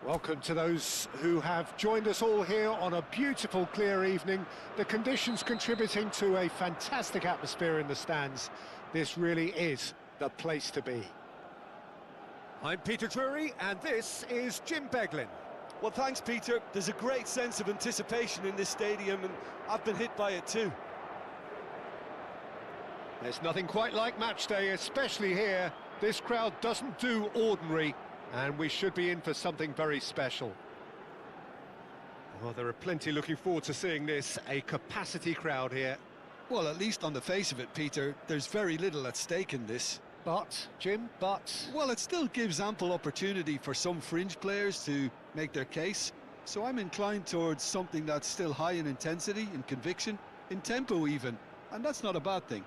Welcome to those who have joined us all here on a beautiful, clear evening. The conditions contributing to a fantastic atmosphere in the stands. This really is the place to be. I'm Peter Drury, and this is Jim Beglin. Well, thanks, Peter. There's a great sense of anticipation in this stadium, and I've been hit by it too. There's nothing quite like match day, especially here. This crowd doesn't do ordinary, and we should be in for something very special. Well, there are plenty looking forward to seeing this, a capacity crowd here. Well, at least on the face of it, Peter, there's very little at stake in this. But, Jim, Well, it still gives ample opportunity for some fringe players to make their case. So I'm inclined towards something that's still high in intensity, in conviction, in tempo even. And that's not a bad thing.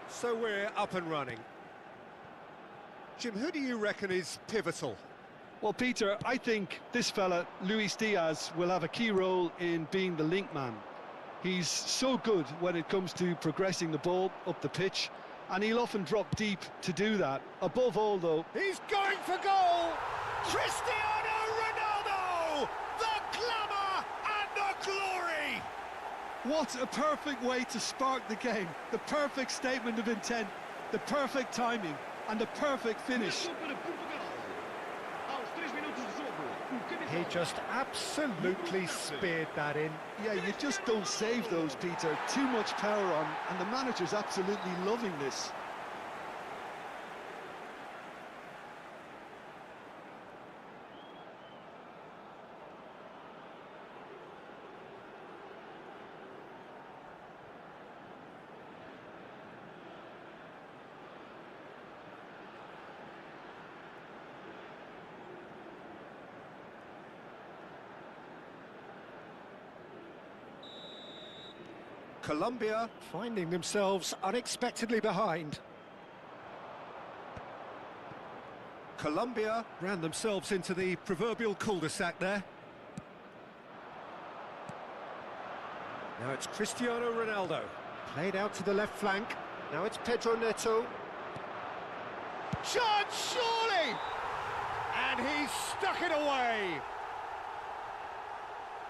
So we're up and running. Jim, who do you reckon is pivotal? Well, Peter, I think this fella, Luis Diaz, will have a key role in being the link man. He's so good when it comes to progressing the ball up the pitch, and he'll often drop deep to do that. Above all, though... He's going for goal! Cristiano Ronaldo! The glamour and the glory! What a perfect way to spark the game. The perfect statement of intent, the perfect timing, and the perfect finish. He just absolutely speared that in. Yeah, you just don't save those, Peter. Too much power on, and the manager's absolutely loving this. Colombia finding themselves unexpectedly behind. Colombia ran themselves into the proverbial cul-de-sac there. Now it's Cristiano Ronaldo. Played out to the left flank. Now it's Pedro Neto. Chance, surely! And he's stuck it away.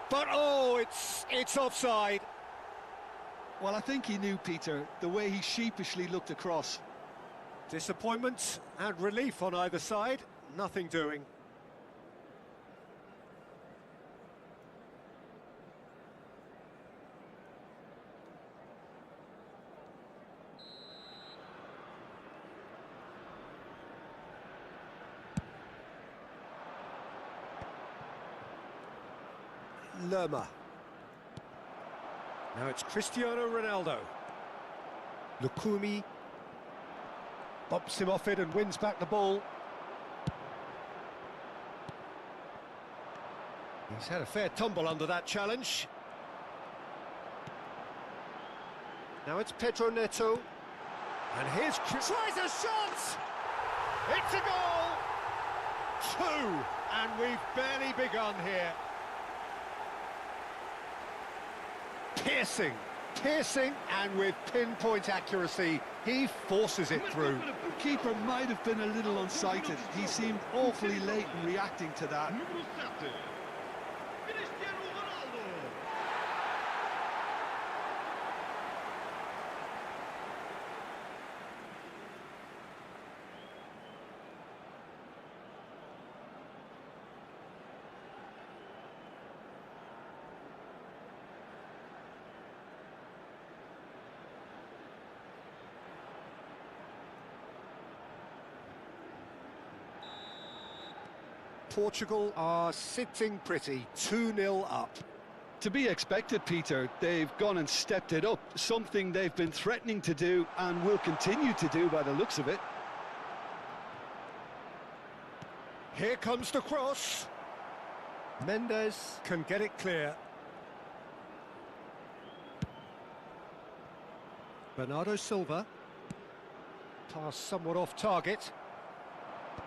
But oh, it's offside. Well, I think he knew, Peter, the way he sheepishly looked across. Disappointment and relief on either side, nothing doing. Lerma. Now it's Cristiano Ronaldo. Lukumi bumps him off it and wins back the ball. He's had a fair tumble under that challenge. Now it's Pedro Neto. And here's tries a shot! It's a goal! 2, and we've barely begun here. Piercing, and with pinpoint accuracy, he forces it through. The keeper might have been a little unsighted. He seemed awfully late in reacting to that. Portugal are sitting pretty, 2-0 up. To be expected, Peter. They've gone and stepped it up, something they've been threatening to do and will continue to do by the looks of it. Here comes the cross. Mendes can get it clear. Bernardo Silva. Pass somewhat off target.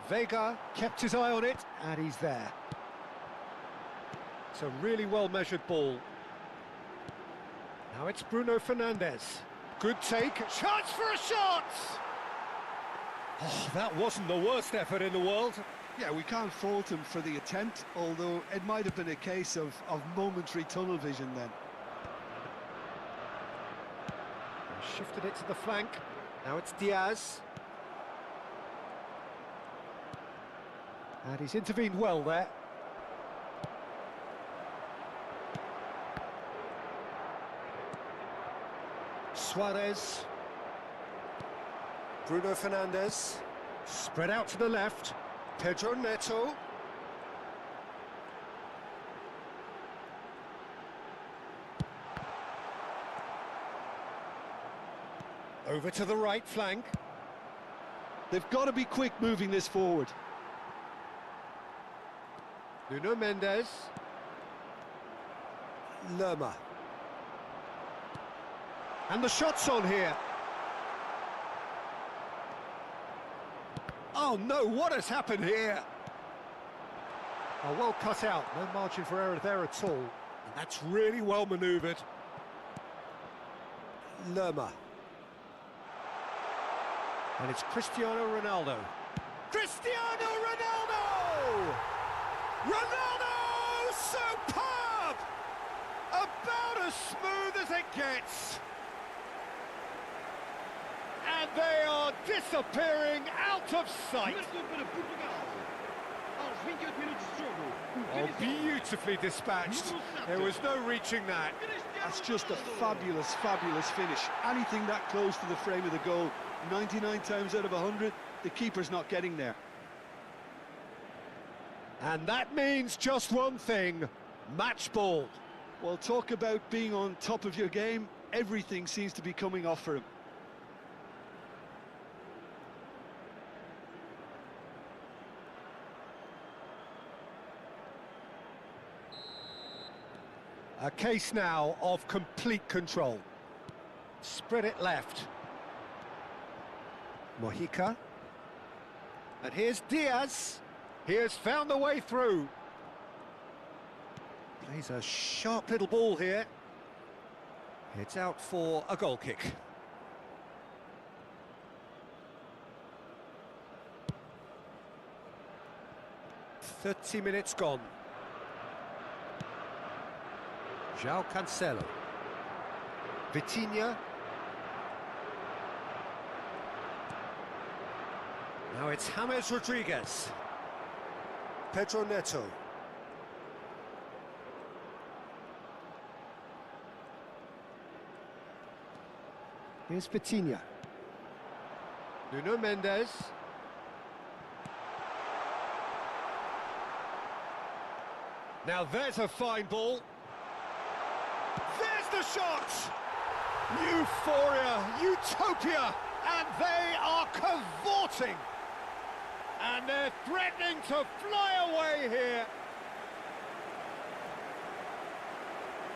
Vega kept his eye on it, and he's there. It's a really well-measured ball. Now it's Bruno Fernandes. Good take. Chance for a shot! Oh, that wasn't the worst effort in the world. Yeah, we can't fault him for the attempt, although it might have been a case of momentary tunnel vision then. He shifted it to the flank. Now it's Diaz. And he's intervened well there. Suarez. Bruno Fernandes. Spread out to the left. Pedro Neto. Over to the right flank. They've got to be quick moving this forward. Nuno Mendes. Lerma. And the shot's on here. Oh no, what has happened here? Oh, well cut out, no margin for error there at all. And that's really well manoeuvred. Lerma. And it's Cristiano Ronaldo. Cristiano Ronaldo! Ronaldo! Superb! About as smooth as it gets. And they are disappearing out of sight. Oh, beautifully dispatched. There was no reaching that. That's just a fabulous, fabulous finish. Anything that close to the frame of the goal, 99 times out of 100, the keeper's not getting there. And that means just one thing, match ball. Well, talk about being on top of your game. Everything seems to be coming off for him. A case now of complete control. Spread it left. Mojica. And here's Diaz. He has found the way through. Plays a sharp little ball here. It's out for a goal kick. "30 minutes gone. João Cancelo. Vitinha. Now it's James Rodriguez. Pedro Neto. Here's Vitinha. Nuno Mendes. Now there's a fine ball. There's the shot! Euphoria, utopia, and they are cavorting. And they're threatening to fly away here.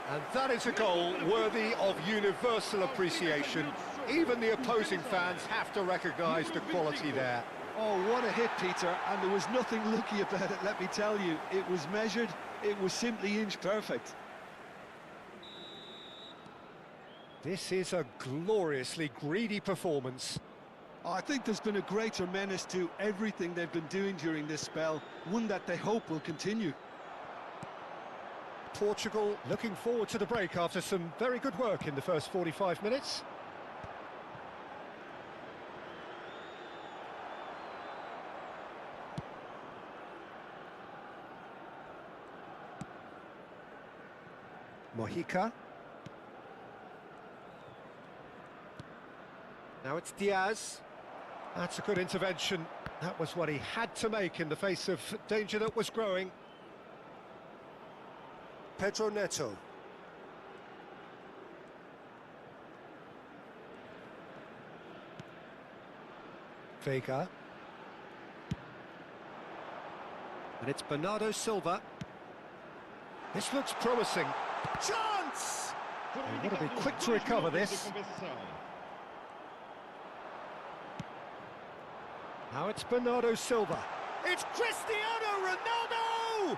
And that is a goal worthy of universal appreciation. Even the opposing fans have to recognise the quality there. Oh, what a hit, Peter, and there was nothing lucky about it, let me tell you. It was measured, it was simply inch perfect. This is a gloriously greedy performance. I think there's been a greater menace to everything they've been doing during this spell, one that they hope will continue. Portugal looking forward to the break after some very good work in the first 45 minutes. Mojica. Now it's Diaz. That's a good intervention. That was what he had to make in the face of danger that was growing. Pedro Neto. Vega. And it's Bernardo Silva. This looks promising. Chance! They've got to be quick to recover this. Now it's Bernardo Silva. It's Cristiano Ronaldo!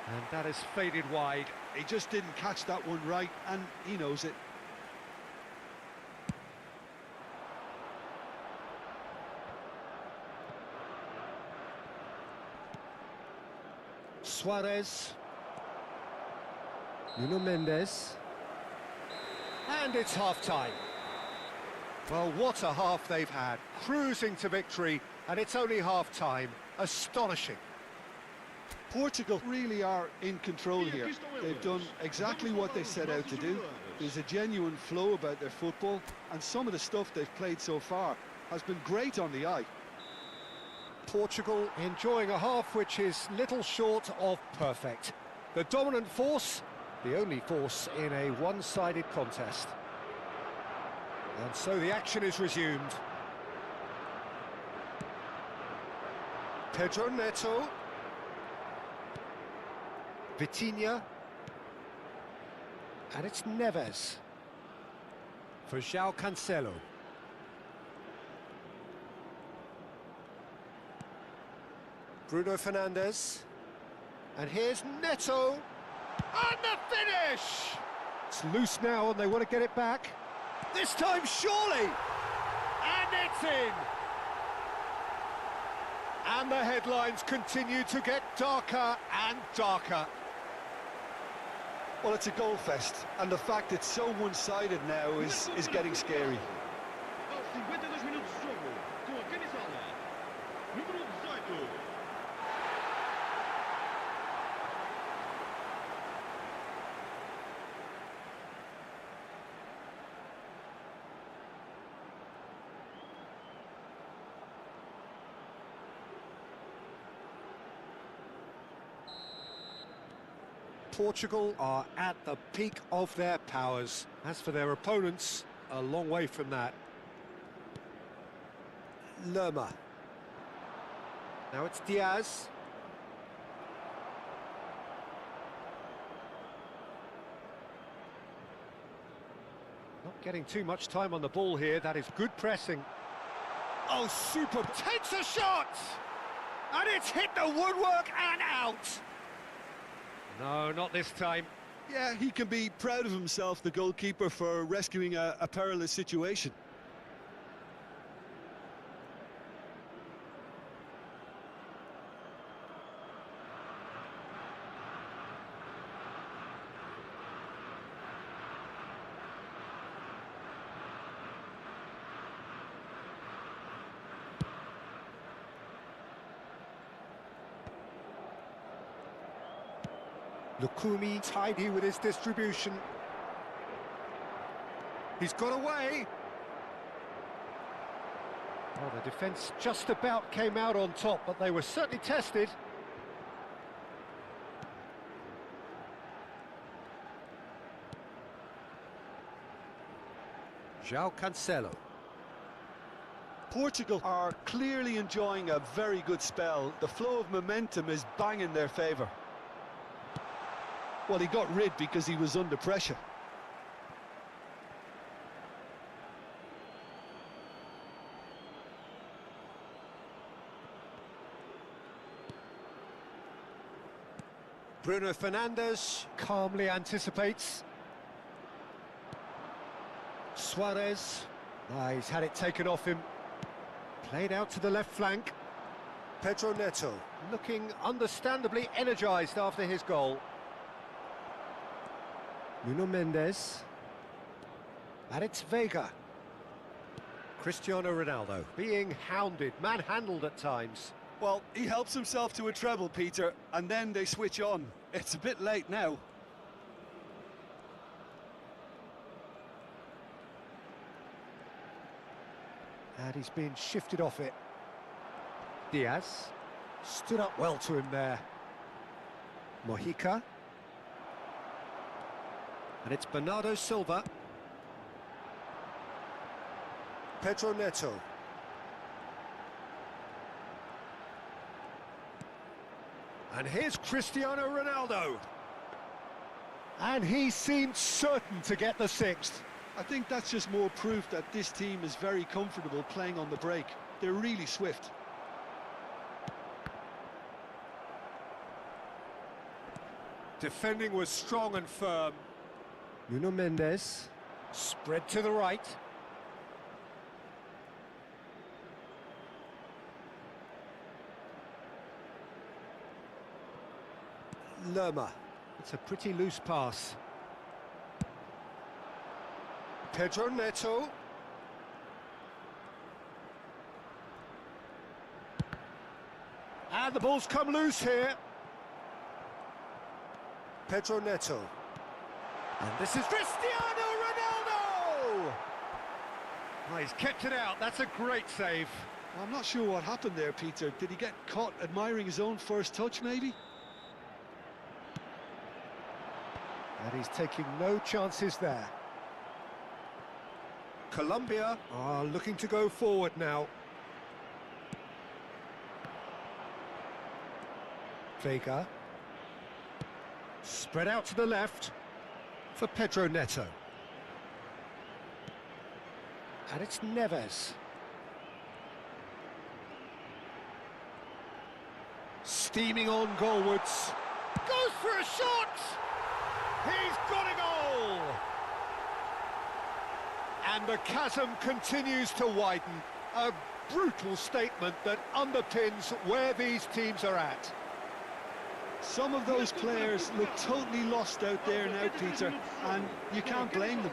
And that has faded wide. He just didn't catch that one right, and he knows it. Suarez. Nuno Mendes. And it's half-time. Well, what a half they've had. Cruising to victory, and it's only half-time. Astonishing. Portugal really are in control here. They've done exactly what they set out to do. There's a genuine flow about their football, and some of the stuff they've played so far has been great on the eye. Portugal enjoying a half which is little short of perfect. The dominant force, the only force in a one-sided contest. And so the action is resumed. Pedro Neto. Vitinha. And it's Neves. For João Cancelo. Bruno Fernandes. And here's Neto. And the finish! It's loose now and they want to get it back. This time, surely! And it's in! And the headlines continue to get darker and darker. Well, it's a goal fest, and the fact it's so one-sided now is getting scary. Portugal are at the peak of their powers. As for their opponents, a long way from that. Lerma. Now it's Diaz. Not getting too much time on the ball here. That is good pressing. Oh, super. Takes a shot! And it's hit the woodwork and out. No, not this time. Yeah, he can be proud of himself, the goalkeeper, for rescuing a perilous situation. Lukumi tidy with his distribution. He's got away. Well, the defence just about came out on top, but they were certainly tested. João Cancelo. Portugal are clearly enjoying a very good spell. The flow of momentum is bang in their favour. Well, he got rid because he was under pressure. Bruno Fernandes calmly anticipates. Suarez. He's had it taken off him. Played out to the left flank. Pedro Neto looking understandably energised after his goal. Nuno Mendes. And it's Vega. Cristiano Ronaldo being hounded, manhandled at times. Well, he helps himself to a treble, Peter, and then they switch on. It's a bit late now. And he's been shifted off it. Diaz stood up well to him there. Mojica. And it's Bernardo Silva. Pedro Neto. And here's Cristiano Ronaldo. And he seemed certain to get the sixth. I think that's just more proof that this team is very comfortable playing on the break. they're really swift. Defending was strong and firm. Nuno Mendes, spread to the right. Lerma, it's a pretty loose pass. Pedro Neto. And the ball's come loose here. Pedro Neto. And this is Cristiano Ronaldo! Oh, he's kept it out. That's a great save. Well, I'm not sure what happened there, Peter. Did he get caught admiring his own first touch, maybe? And he's taking no chances there. Colombia are looking to go forward now. Vega. Spread out to the left for Pedro Neto. And it's Neves. Steaming on goalwards. Goes for a shot! He's got a goal! And the chasm continues to widen. A brutal statement that underpins where these teams are at. Some of those players look totally lost out there now, Peter, and you can't blame them.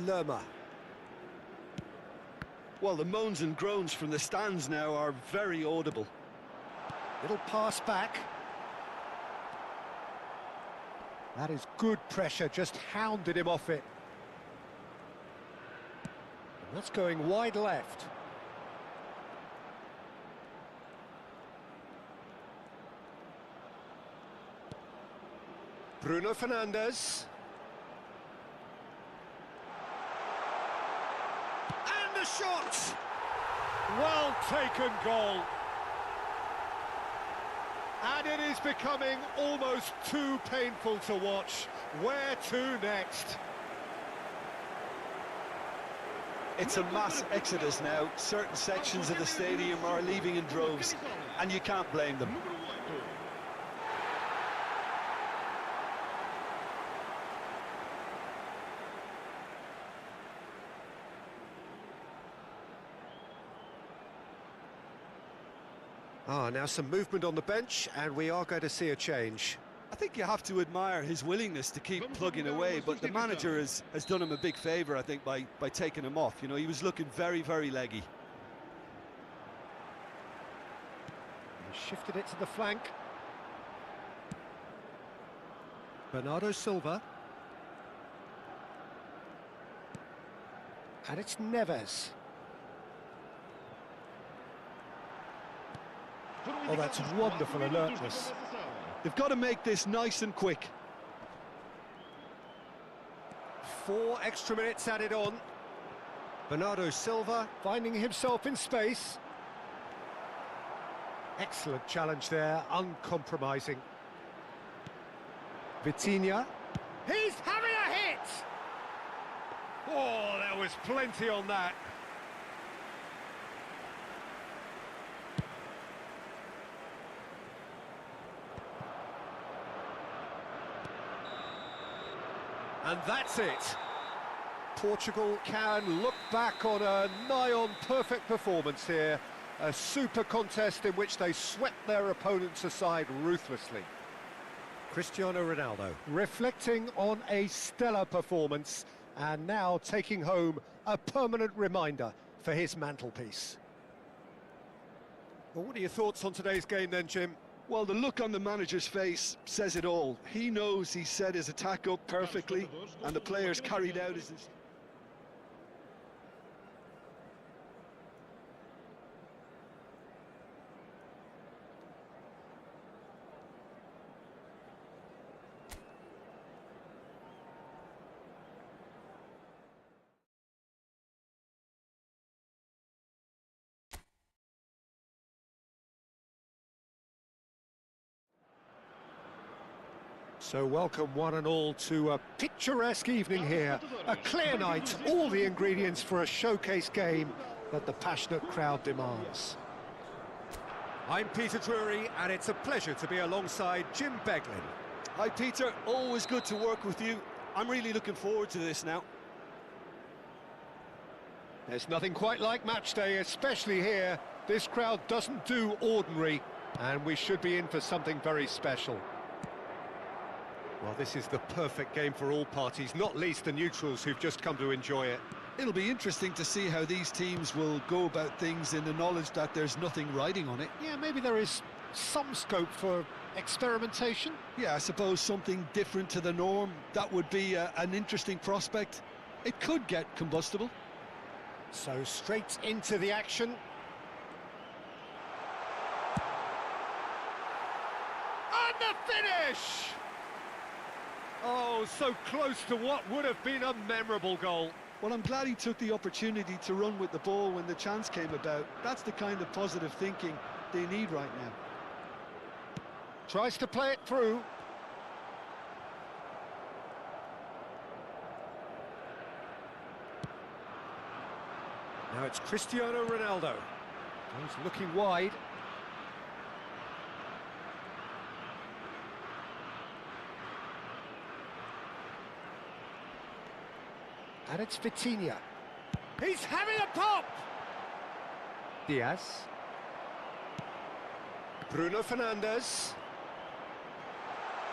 Lerma. Well, the moans and groans from the stands now are very audible. Little pass back. That is good pressure, just hounded him off it. And that's going wide left. Bruno Fernandes. And the shot! Well taken goal. And it is becoming almost too painful to watch. Where to next? It's a mass exodus now. Certain sections of the stadium are leaving in droves, and you can't blame them. Now some movement on the bench, and we are going to see a change. I think you have to admire his willingness to keep plugging away, but the manager has done him a big favour, I think, by taking him off. You know, he was looking very, very leggy. He shifted it to the flank. Bernardo Silva. And it's Neves. Oh, that's wonderful alertness. They've got to make this nice and quick. 4 extra minutes added on. Bernardo Silva finding himself in space. Excellent challenge there, uncompromising. Vitinha. He's having a hit! Oh, there was plenty on that. And that's it. Portugal can look back on a nigh-on perfect performance here. A super contest in which they swept their opponents aside ruthlessly. Cristiano Ronaldo reflecting on a stellar performance and now taking home a permanent reminder for his mantelpiece. Well, what are your thoughts on today's game then, Jim? Well, the look on the manager's face says it all. He knows he set his attack up perfectly, and the players carried out his... So welcome one and all to a picturesque evening here. A clear night, all the ingredients for a showcase game that the passionate crowd demands. I'm Peter Drury, and it's a pleasure to be alongside Jim Beglin. Hi Peter, always good to work with you. I'm really looking forward to this now. There's nothing quite like match day, especially here. This crowd doesn't do ordinary, and we should be in for something very special. Well, this is the perfect game for all parties, not least the neutrals who've just come to enjoy it. It'll be interesting to see how these teams will go about things in the knowledge that there's nothing riding on it. Yeah, maybe there is some scope for experimentation. Yeah, I suppose something different to the norm. That would be an interesting prospect. It could get combustible. So straight into the action. And the finish! Oh, so close to what would have been a memorable goal. Well, I'm glad he took the opportunity to run with the ball when the chance came about. That's the kind of positive thinking they need right now. Tries to play it through. Now it's Cristiano Ronaldo. He's looking wide. And it's Vitinha. He's having a pop! Diaz. Bruno Fernandes.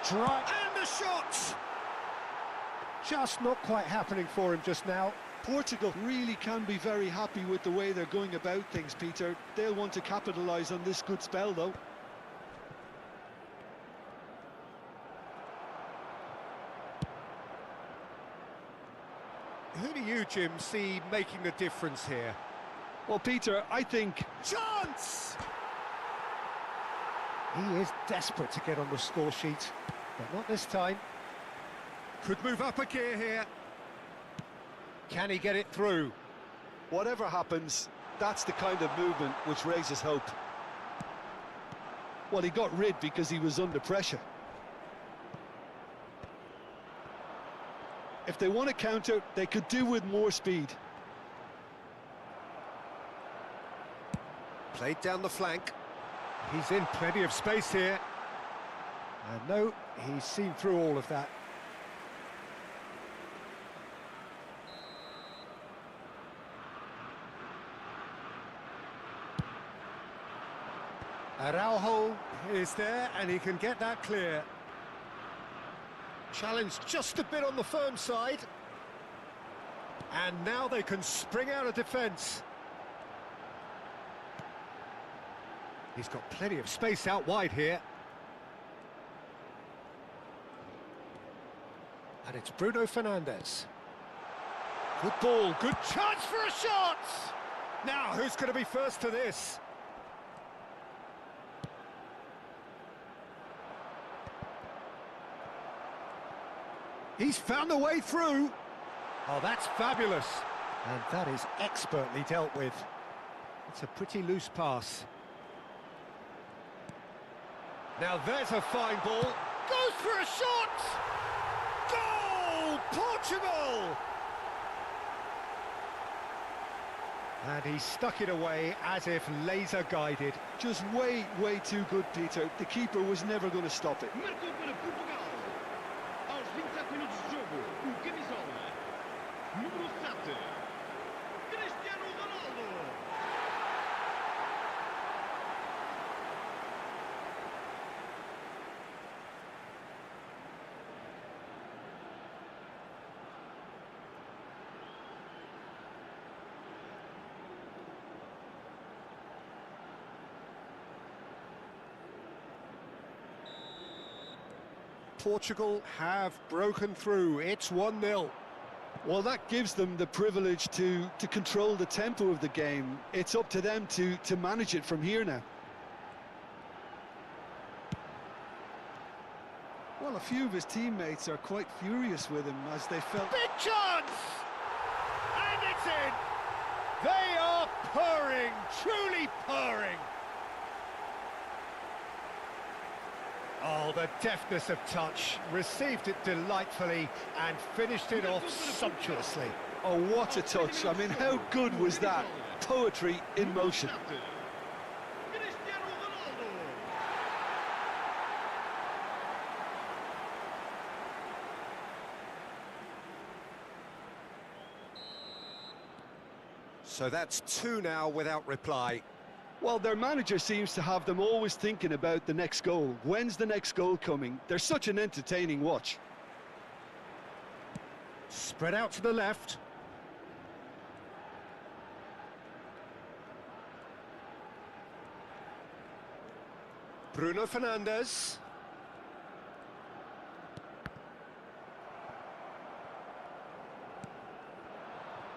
Try. And the shot! Just not quite happening for him just now. Portugal really can be very happy with the way they're going about things, Peter. They'll want to capitalise on this good spell, though. Who do you, Jim, see making the difference here? Well, Peter, I think... Chance! He is desperate to get on the score sheet, but not this time. Could move up a gear here. Can he get it through? Whatever happens, that's the kind of movement which raises hope. Well, he got rid because he was under pressure. If they want to counter, they could do with more speed. Played down the flank. He's in plenty of space here. And no, he's seen through all of that. Araujo is there, and he can get that clear. Challenge just a bit on the firm side. And now they can spring out of defence. He's got plenty of space out wide here. And it's Bruno Fernandes. Good ball, good chance for a shot! Now, who's going to be first to this? He's found a way through. Oh, that's fabulous. And that is expertly dealt with. It's a pretty loose pass. Now there's a fine ball. Goes for a shot! Goal! Portugal! And he stuck it away as if laser guided. Just way, way too good, Peter. The keeper was never going to stop it. Marcou para Portugal. Aos 27 minutos de jogo, o camisola número 7, Cristiano Ronaldo. Portugal have broken through. It's 1-0. Well, that gives them the privilege to control the tempo of the game. It's up to them to manage it from here now. Well, a few of his teammates are quite furious with him as they felt... Big chance! And it's in! They are purring, truly purring. Oh, the deftness of touch, received it delightfully and finished it off sumptuously. Oh, what a touch. I mean, how good was that? Poetry in motion. So that's two now without reply. Well, their manager seems to have them always thinking about the next goal. When's the next goal coming? They're such an entertaining watch. Spread out to the left. Bruno Fernandes.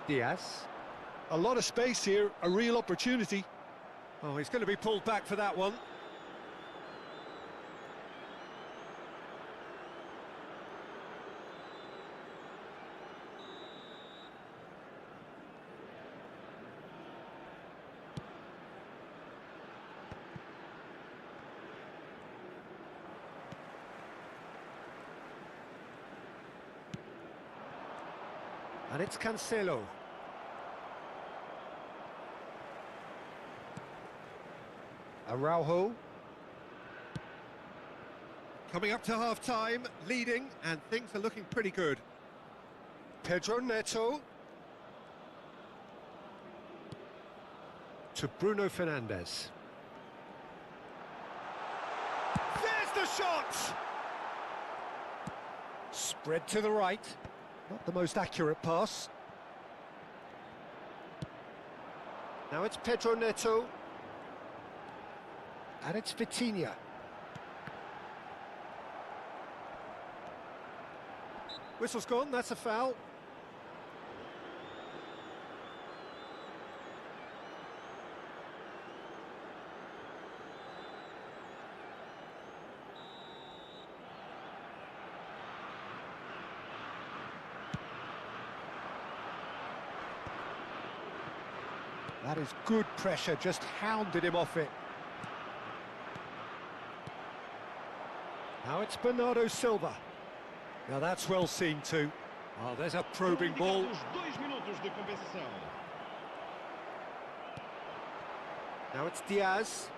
Diaz. A lot of space here, a real opportunity. Oh, he's going to be pulled back for that one. And it's Cancelo. Araujo. Coming up to half-time, leading, and things are looking pretty good. Pedro Neto. To Bruno Fernandes. There's the shot! Spread to the right. Not the most accurate pass. Now it's Pedro Neto. And it's Vitinha. Whistle's gone, that's a foul. That is good pressure, just hounded him off it. Now it's Bernardo Silva. Now that's well seen too. Oh, there's a probing ball. Now it's Diaz.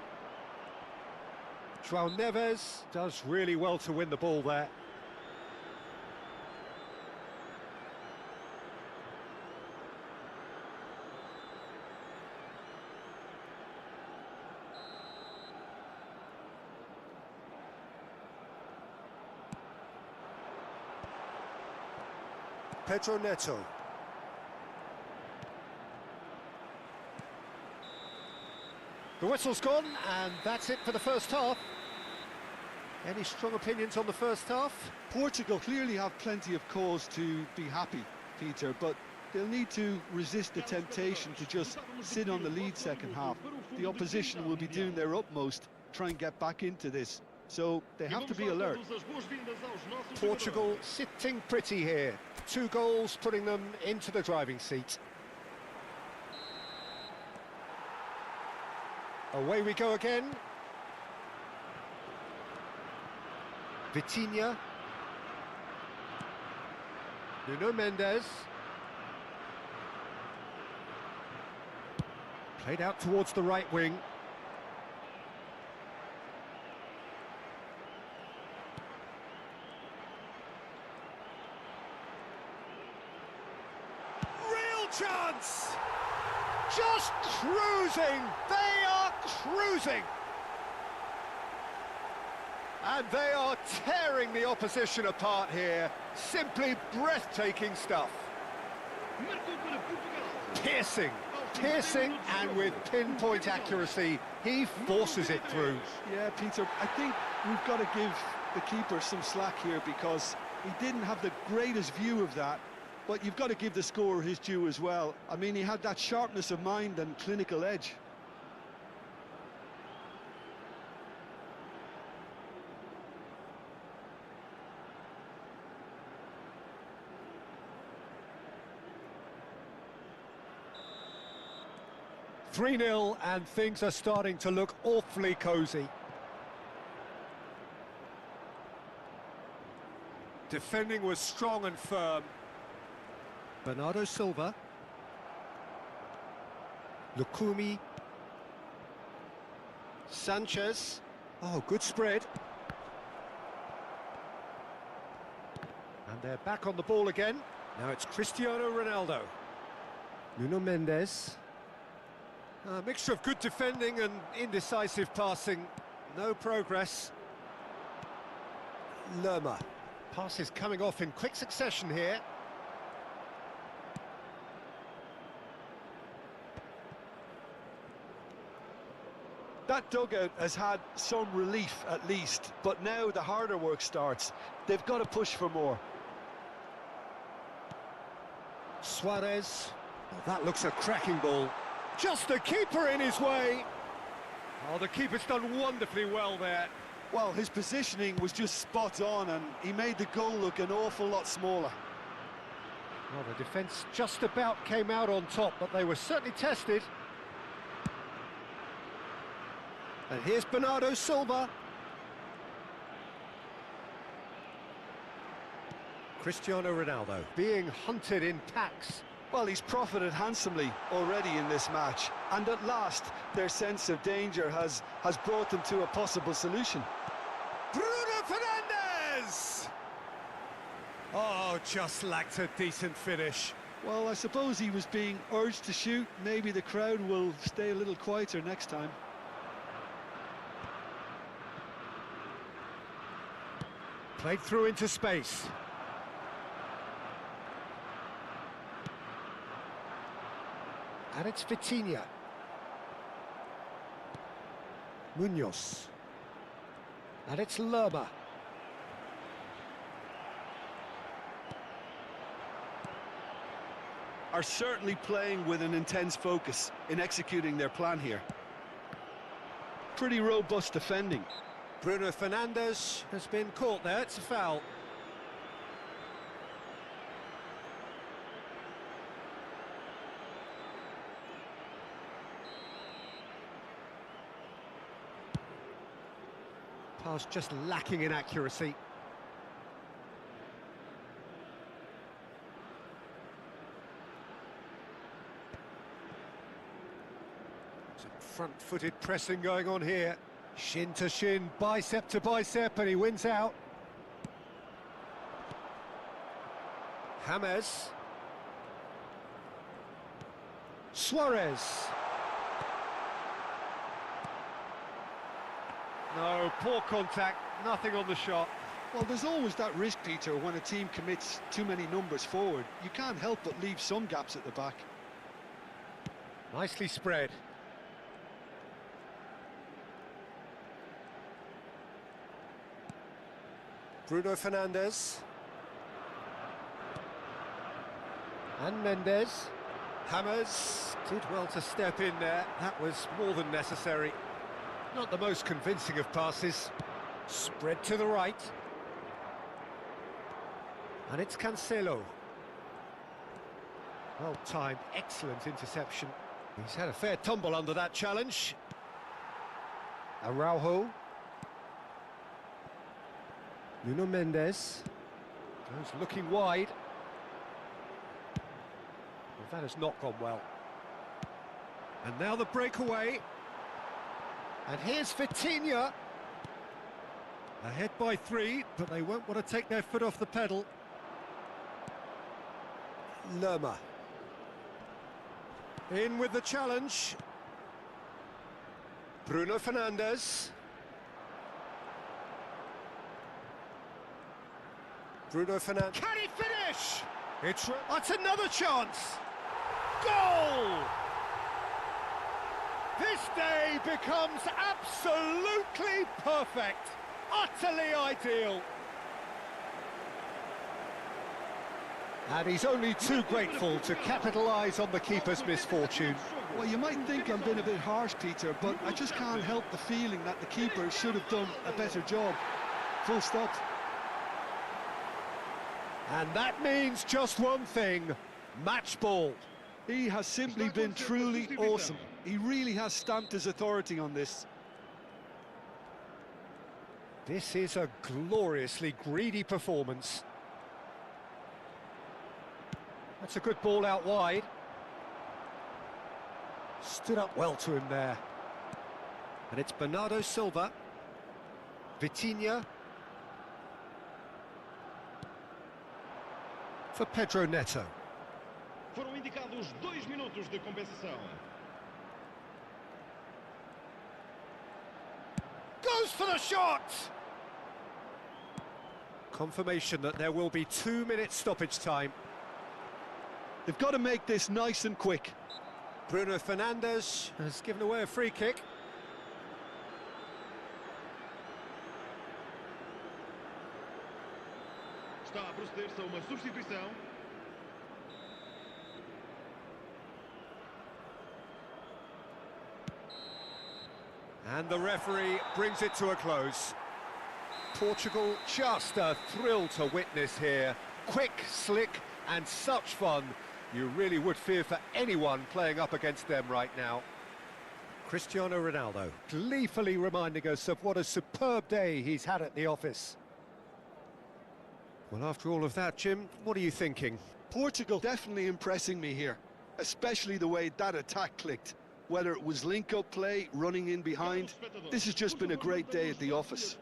João Neves does really well to win the ball there. Pedro Neto. The whistle's gone, and that's it for the first half. Any strong opinions on the first half? Portugal clearly have plenty of cause to be happy, Peter, but they'll need to resist the temptation to just sit on the lead second half. The opposition will be doing their utmost to try and get back into this, so they have to be alert. Portugal sitting pretty here. 2 goals putting them into the driving seat. Away we go again. Vitinha. Nuno Mendes. Played out towards the right wing. Chance! Just cruising! They are cruising! And they are tearing the opposition apart here. Simply breathtaking stuff. Piercing, and with pinpoint accuracy, he forces it through. Yeah, Peter, I think we've got to give the keeper some slack here because he didn't have the greatest view of that. But you've got to give the scorer his due as well. I mean, he had that sharpness of mind and clinical edge. "3-0, and things are starting to look awfully cosy. Defending was strong and firm. Bernardo Silva. Lukumi. Sanchez. Oh, good spread. And they're back on the ball again. Now it's Cristiano Ronaldo. Nuno Mendes. A mixture of good defending and indecisive passing. No progress. Lerma. Passes coming off in quick succession here. That dugout has had some relief at least, but now the harder work starts. They've got to push for more. Suarez. Oh, that looks a cracking ball. Just the keeper in his way. Oh, the keeper's done wonderfully well there. Well, his positioning was just spot on, and he made the goal look an awful lot smaller. Well, the defence just about came out on top, but they were certainly tested. And here's Bernardo Silva. Cristiano Ronaldo. Being hunted in packs. Well, he's profited handsomely already in this match, and at last their sense of danger has brought them to a possible solution. Bruno Fernandes! Oh, just lacked a decent finish. Well, I suppose he was being urged to shoot. Maybe the crowd will stay a little quieter next time. Played through into space. And it's Vitinha. Munoz. And it's Lerma. Are certainly playing with an intense focus in executing their plan here. Pretty robust defending. Bruno Fernandes has been caught there. It's a foul. Pass just lacking in accuracy. Some front-footed pressing going on here. Shin to shin, bicep to bicep, and he wins out. James. Suarez. No, poor contact, nothing on the shot. Well, there's always that risk, Peter, when a team commits too many numbers forward. You can't help but leave some gaps at the back. Nicely spread. Bruno Fernandes. And Mendes. James did well to step in there. That was more than necessary. Not the most convincing of passes. Spread to the right. And it's Cancelo. Well timed, excellent interception. He's had a fair tumble under that challenge. Araujo. Nuno Mendes. Goes looking wide. Well, that has not gone well. And now the breakaway. And here's Vitinha. Ahead by 3, but they won't want to take their foot off the pedal. Lerma. In with the challenge. Bruno Fernandes. Bruno Fernandes. Can he finish? That's another chance. Goal! This day becomes absolutely perfect. Utterly ideal. And he's only too grateful to capitalise on the keeper's misfortune. Well, you might think I'm being a bit harsh, Peter, but I just can't help the feeling that the keeper should have done a better job. Full stop. And that means just one thing, match ball. He has simply been truly awesome. He really has stamped his authority on this. This is a gloriously greedy performance. That's a good ball out wide. Stood up well to him there. And it's Bernardo Silva. Vitinha. For Pedro Neto. Foram indicados 2 minutos de compensação. Goes for the shot! Confirmation that there will be 2 minutes stoppage time. They've got to make this nice and quick. Bruno Fernandes has given away a free kick. Está a proceder-se a uma substituição. And the referee brings it to a close. Portugal, just a thrill to witness here. Quick, slick, and such fun. You really would fear for anyone playing up against them right now. Cristiano Ronaldo, gleefully reminding us of what a superb day he's had at the office. Well, after all of that, Jim, what are you thinking? Portugal definitely impressing me here, especially the way that attack clicked. Whether it was link-up play, running in behind, this has just been a great day at the office.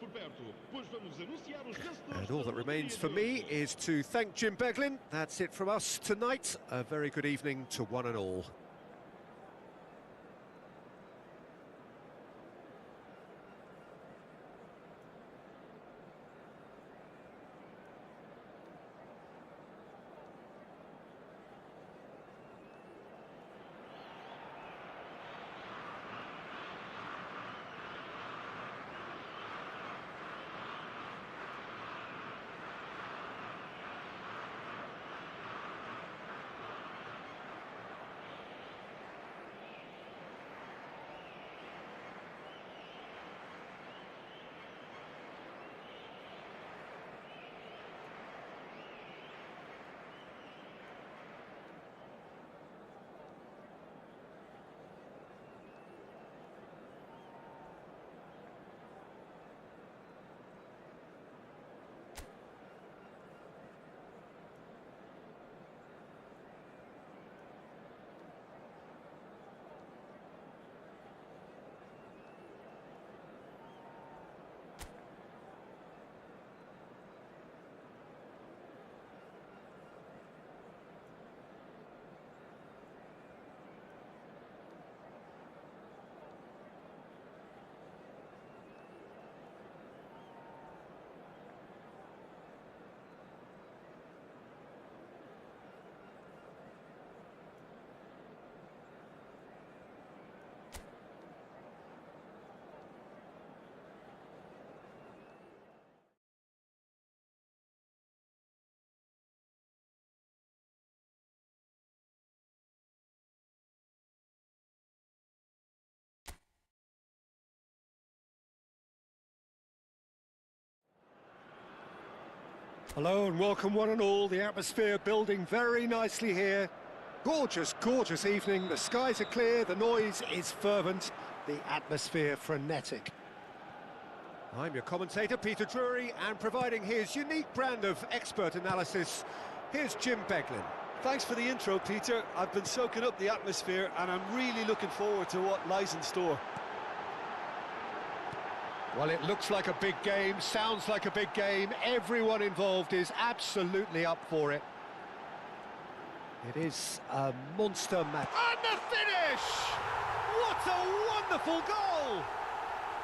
And all that remains for me is to thank Jim Beglin. That's it from us tonight. A very good evening to one and all. Hello and welcome one and all. The atmosphere building very nicely here. Gorgeous, gorgeous evening. The skies are clear, the noise is fervent, the atmosphere frenetic. I'm your commentator, Peter Drury, and providing his unique brand of expert analysis, here's Jim Beglin. Thanks for the intro, Peter. I've been soaking up the atmosphere and I'm really looking forward to what lies in store. Well, it looks like a big game, sounds like a big game. Everyone involved is absolutely up for it. It is a monster match. And the finish! What a wonderful goal!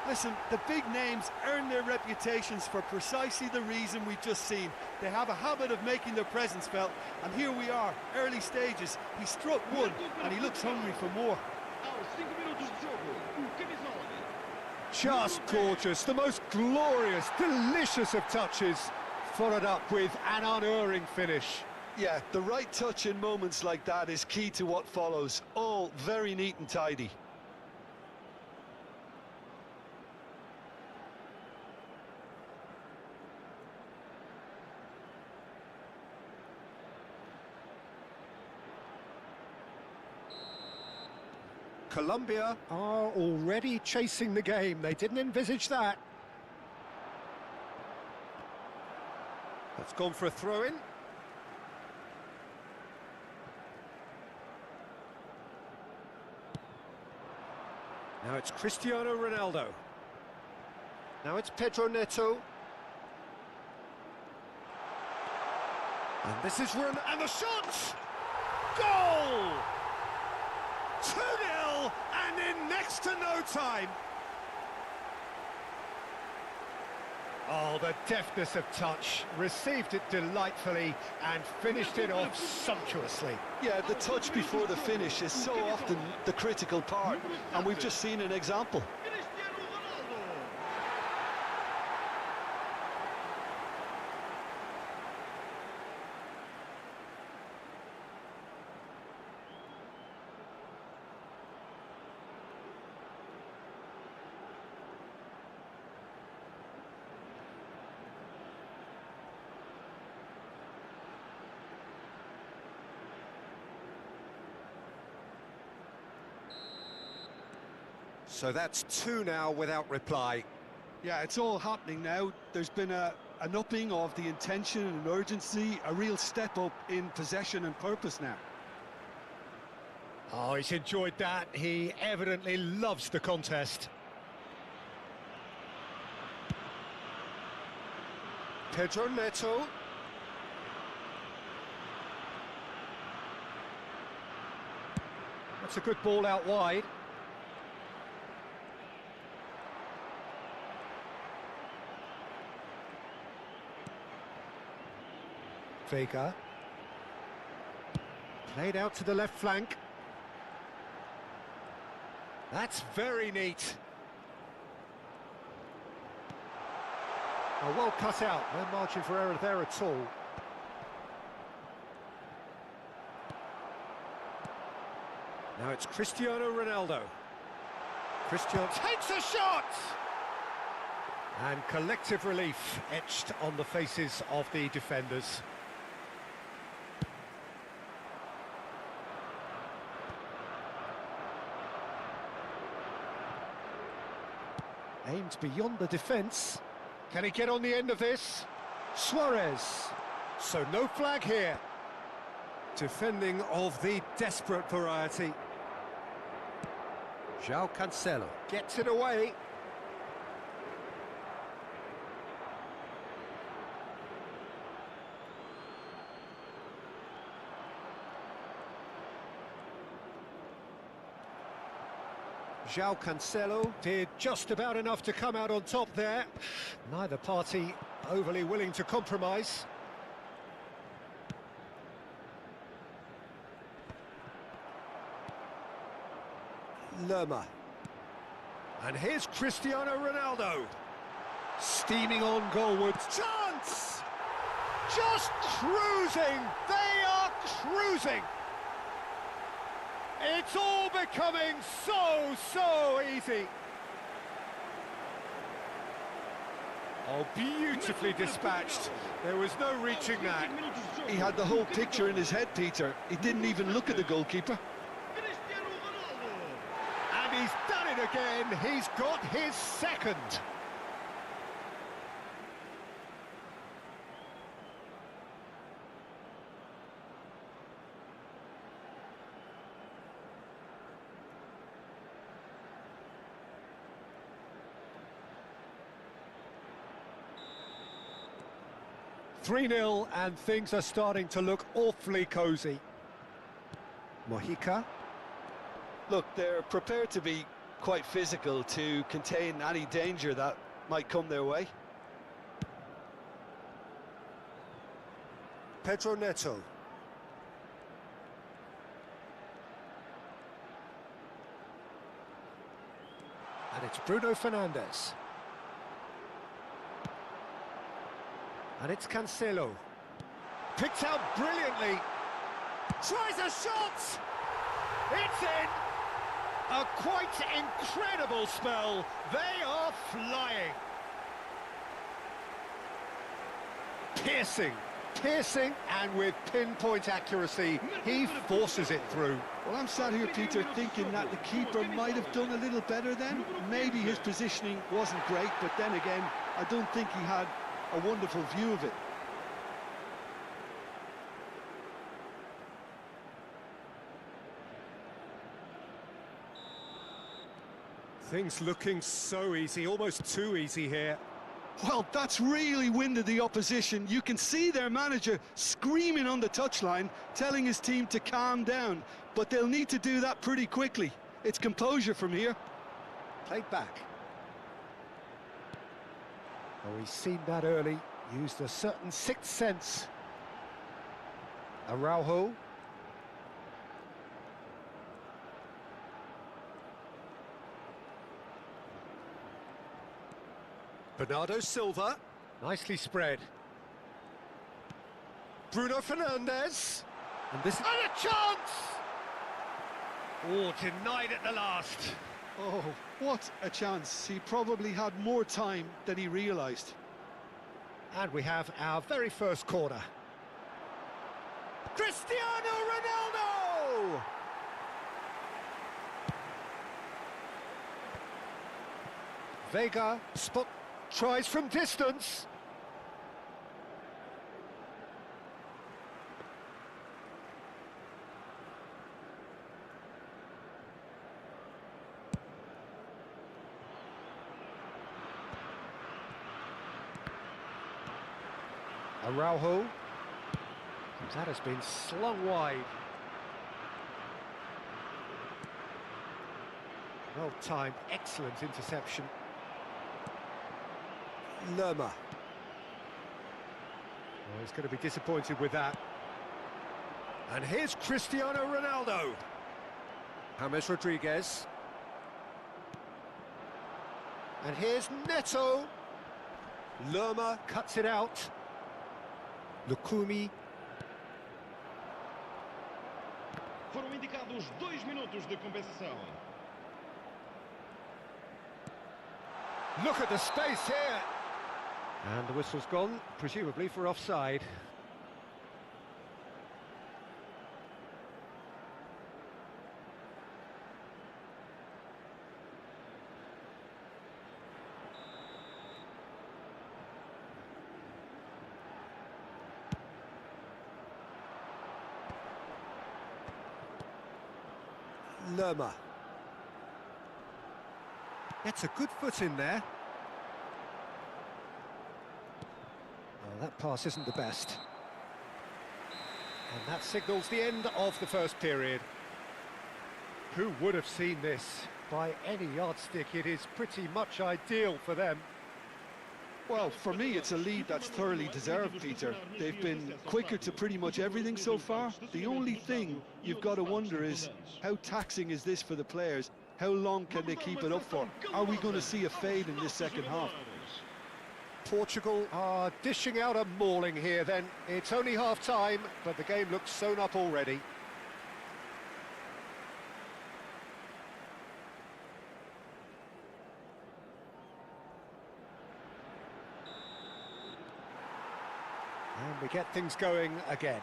Listen, the big names earn their reputations for precisely the reason we've just seen. They have a habit of making their presence felt, and here we are, early stages. He struck one, and he looks hungry for more. Just gorgeous, the most glorious, delicious of touches, followed up with an unerring finish. Yeah, the right touch in moments like that is key to what follows. All very neat and tidy. Colombia are already chasing the game. They didn't envisage that. That's gone for a throw-in. Now it's Cristiano Ronaldo. Now it's Pedro Neto. And this is and the shot! Goal! 2-0 and in next to no time. Oh, the deftness of touch, received it delightfully and finished it off sumptuously. Yeah, the touch before the finish is so often the critical part, and we've just seen an example. So that's 2 now without reply. Yeah, it's all happening now. There's been an upping of the intention and urgency, a real step up in possession and purpose now. Oh, he's enjoyed that. He evidently loves the contest. Pedro Neto. That's a good ball out wide. Vega. Played out to the left flank. That's very neat. Oh, well cut out. No margin for error there at all. Now it's Cristiano Ronaldo. Cristiano takes a shot! And collective relief etched on the faces of the defenders. Aimed beyond the defence. Can he get on the end of this? Suarez. So no flag here. Defending of the desperate variety. João Cancelo Gets it away. João Cancelo did just about enough to come out on top there. Neither party overly willing to compromise. Lerma. And here's Cristiano Ronaldo. Steaming on goalwards. Chance! Just cruising! They are cruising! It's all becoming so easy. Oh, beautifully dispatched. There was no reaching that. He had the whole picture in his head, Peter. He didn't even look at the goalkeeper. And he's done it again. He's got his second. (3-0) and things are starting to look awfully cosy. Mojica. Look, they're prepared to be quite physical to contain any danger that might come their way. Pedro Neto. And it's Bruno Fernandes. And it's Cancelo. Picked out brilliantly. Tries a shot! It's in! A quite incredible spell. They are flying. Piercing, and with pinpoint accuracy, he forces it through. Well, I'm sat here, Peter, thinking that the keeper might have done a little better then. Maybe his positioning wasn't great, but then again, I don't think he had a wonderful view of it. Things looking so easy, almost too easy here. Well, that's really winded the opposition. You can see their manager screaming on the touchline, telling his team to calm down. But they'll need to do that pretty quickly. It's composure from here. Played back. Oh, he's seen that early, used a certain sixth sense. Araujo. Bernardo Silva. Nicely spread. Bruno Fernandes. And this is... And a chance! Oh, denied at the last. Oh, what a chance. He probably had more time than he realised. And we have our very first corner. Cristiano Ronaldo! Vega tries from distance. Araujo. That has been slung wide. Well timed, excellent interception. Lerma. Oh, he's going to be disappointed with that. And here's Cristiano Ronaldo. James Rodriguez. And here's Neto. Lerma. Cuts it out. Lukumi. Foram indicados 2 minutos de compensação. Look at the space here. And the whistle's gone, presumably for offside. Lerma. Gets a good foot in there. Well, that pass isn't the best. And that signals the end of the first period. Who would have seen this? By any yardstick, it is pretty much ideal for them. Well, for me, it's a lead that's thoroughly deserved, Peter. They've been quicker to pretty much everything so far. The only thing you've got to wonder is, how taxing is this for the players? How long can they keep it up for? Are we going to see a fade in this second half? Portugal are dishing out a mauling here then. It's only half-time, but the game looks sewn up already. And we get things going again.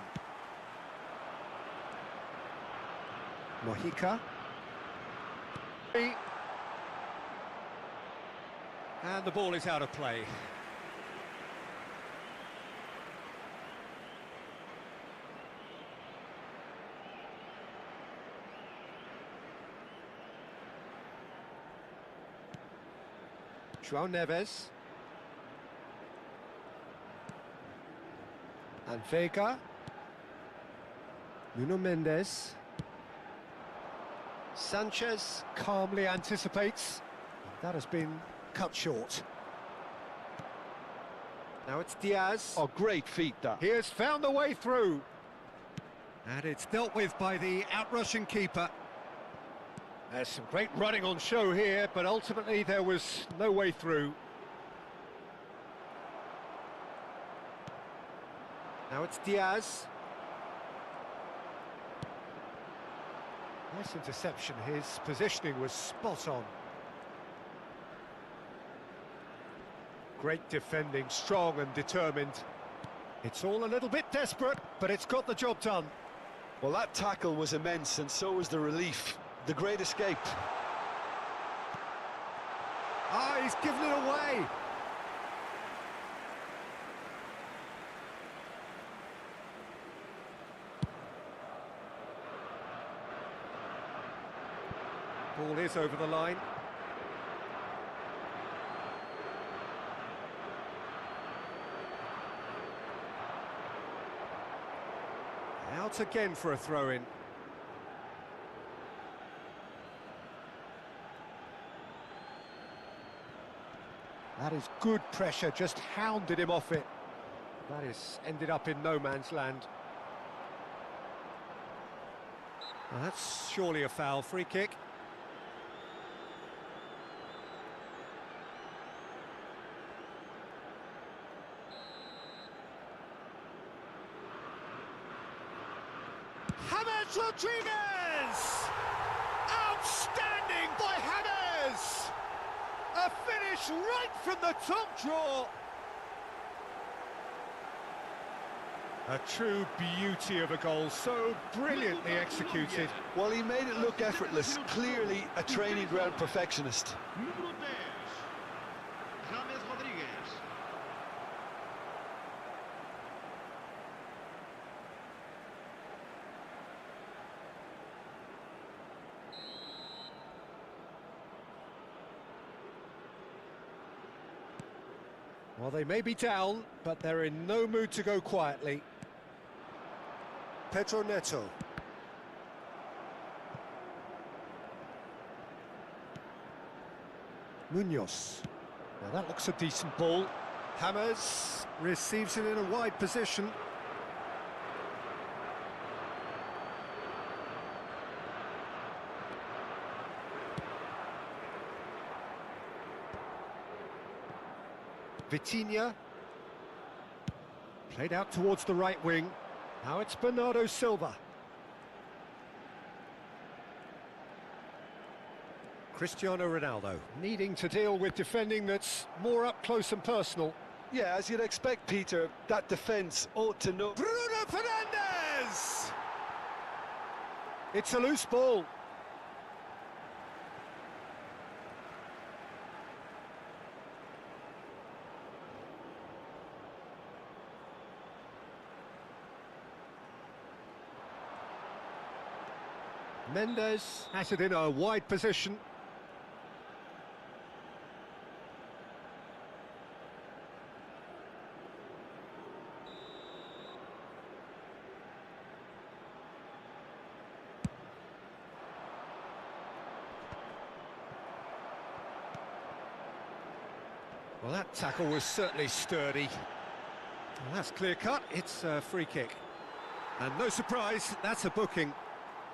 Mojica. And the ball is out of play. João Neves. And Vega. Nuno Mendes. Sanchez calmly anticipates. That has been cut short. Now it's Diaz. Oh, great feat, that. He has found the way through. And it's dealt with by the out-rushing keeper. There's some great running on show here, but ultimately there was no way through. Now it's Diaz. Nice interception. His positioning was spot on. Great defending, strong and determined. It's all a little bit desperate, but it's got the job done. Well, that tackle was immense, and so was the relief. The great escape. Ah, he's given it away. Ball is over the line. Once again for a throw-in. That is good pressure, just hounded him off it. That is ended up in no man's land. Well, that's surely a foul. Free kick. James Rodriguez! Outstanding by James! A finish right from the top draw. A true beauty of a goal, so brilliantly executed. Well, he made it look effortless, clearly a training ground perfectionist. Número 10, James Rodriguez. Well, they may be down, but they're in no mood to go quietly. Pedro Neto. Munoz. Now that looks a decent ball. James receives it in a wide position. Vitinha. Played out towards the right wing. Now it's Bernardo Silva. Cristiano Ronaldo, needing to deal with defending that's more up close and personal. Yeah, as you'd expect, Peter, that defence ought to know. Bruno Fernandes! It's a loose ball. Mendes has it in a wide position. Well, that tackle was certainly sturdy. Well, that's clear cut, it's a free kick. And no surprise, that's a booking.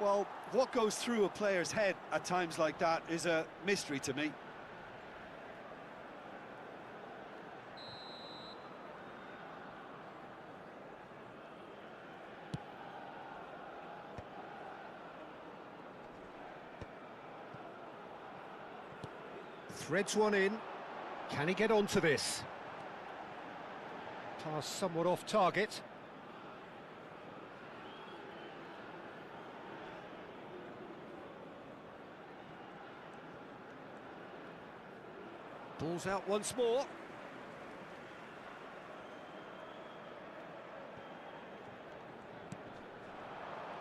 Well, what goes through a player's head at times like that is a mystery to me. Threads one in. Can he get onto this? Pass somewhat off target. Ball's out once more.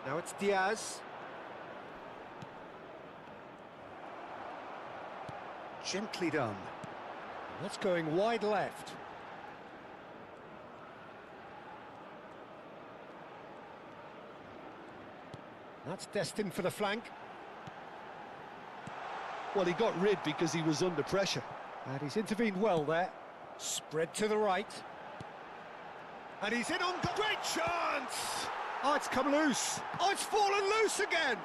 Now it's Diaz. Gently done. That's going wide left. That's destined for the flank. Well, he got rid because he was under pressure. And he's intervened well there. Spread to the right. And he's in on... Great chance! Oh, it's come loose. Oh, it's fallen loose again!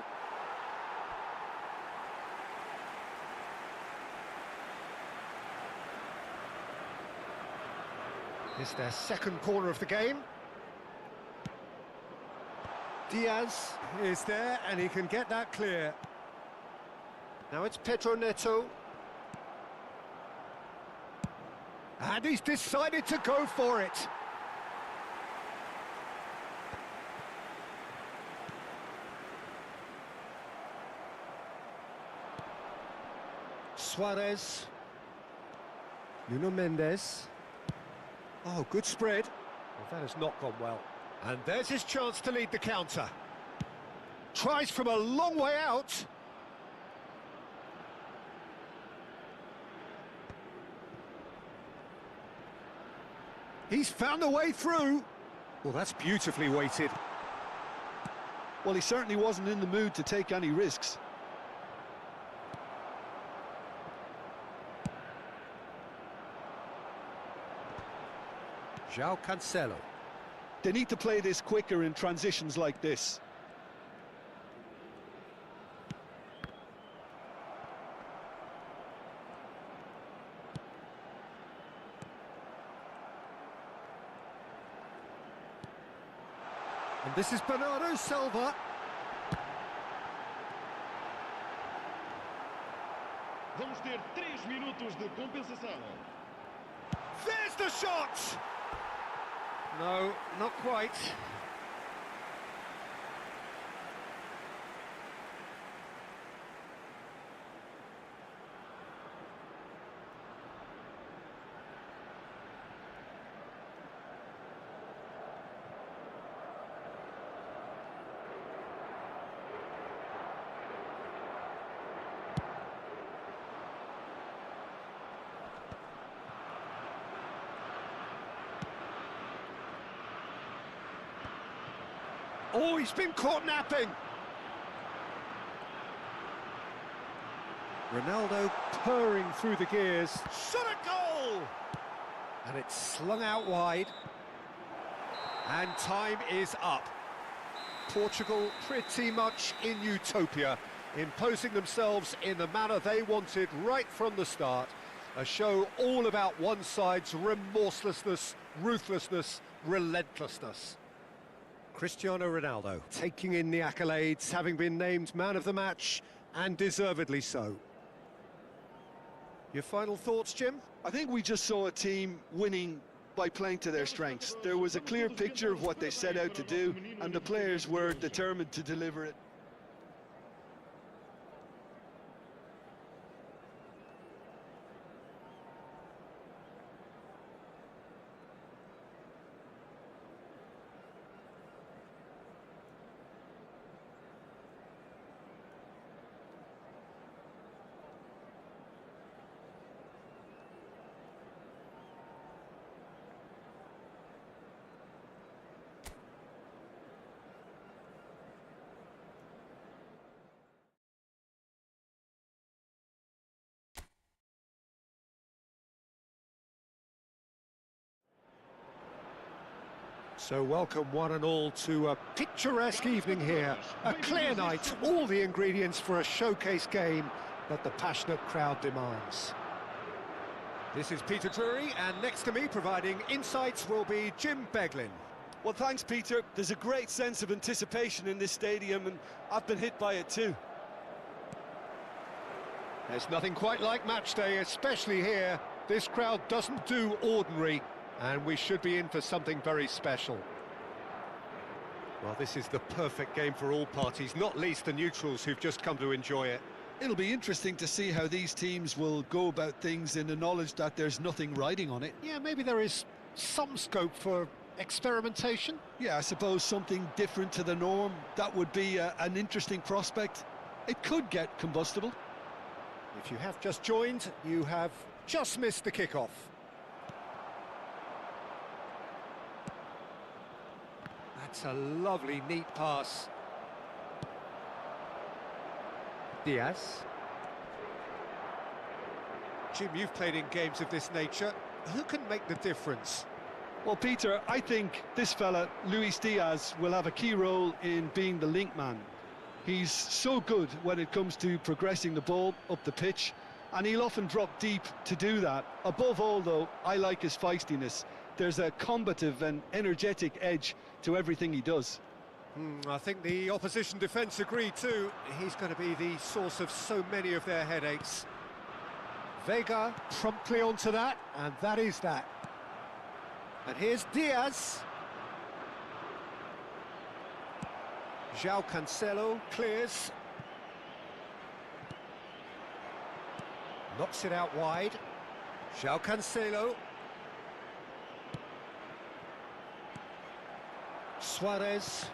It's their second corner of the game. Diaz is there, and he can get that clear. Now it's Pedro Neto. And he's decided to go for it. Suarez. Nuno Mendes. Oh, good spread. Well, that has not gone well. And there's his chance to lead the counter. Tries from a long way out. He's found a way through. Well, that's beautifully weighted. Well, he certainly wasn't in the mood to take any risks. João Cancelo. They need to play this quicker in transitions like this. And this is Bernardo Silva. Vamos ter 3 minutos de compensação. There's the shot! No, not quite. Oh, he's been caught napping. Ronaldo purring through the gears. Shot a goal! And it's slung out wide. And time is up. Portugal pretty much in utopia, imposing themselves in the manner they wanted right from the start. A show all about one side's remorselessness, ruthlessness, relentlessness. Cristiano Ronaldo. Taking in the accolades, having been named man of the match, and deservedly so. Your final thoughts, Jim? I think we just saw a team winning by playing to their strengths. There was a clear picture of what they set out to do, and the players were determined to deliver it. So welcome one and all to a picturesque evening here. A clear night, all the ingredients for a showcase game that the passionate crowd demands. This is Peter Drury, and next to me providing insights will be Jim Beglin. Well, thanks, Peter. There's a great sense of anticipation in this stadium, and I've been hit by it too. There's nothing quite like match day, especially here. This crowd doesn't do ordinary, and we should be in for something very special. Well, this is the perfect game for all parties, not least the neutrals who've just come to enjoy it. It'll be interesting to see how these teams will go about things in the knowledge that there's nothing riding on it. Yeah, maybe there is some scope for experimentation. Yeah, I suppose something different to the norm. That would be an interesting prospect. It could get combustible. If you have just joined, you have just missed the kickoff. That's a lovely, neat pass. Diaz. Jim, you've played in games of this nature. Who can make the difference? Well, Peter, I think this fella, Luis Diaz, will have a key role in being the link man. He's so good when it comes to progressing the ball up the pitch, and he'll often drop deep to do that. Above all, though, I like his feistiness. There's a combative and energetic edge to everything he does. I think the opposition defence agree too. He's going to be the source of so many of their headaches. Vega promptly onto that, and that is that. And here's Diaz. João Cancelo clears. Knocks it out wide. João Cancelo. Suarez.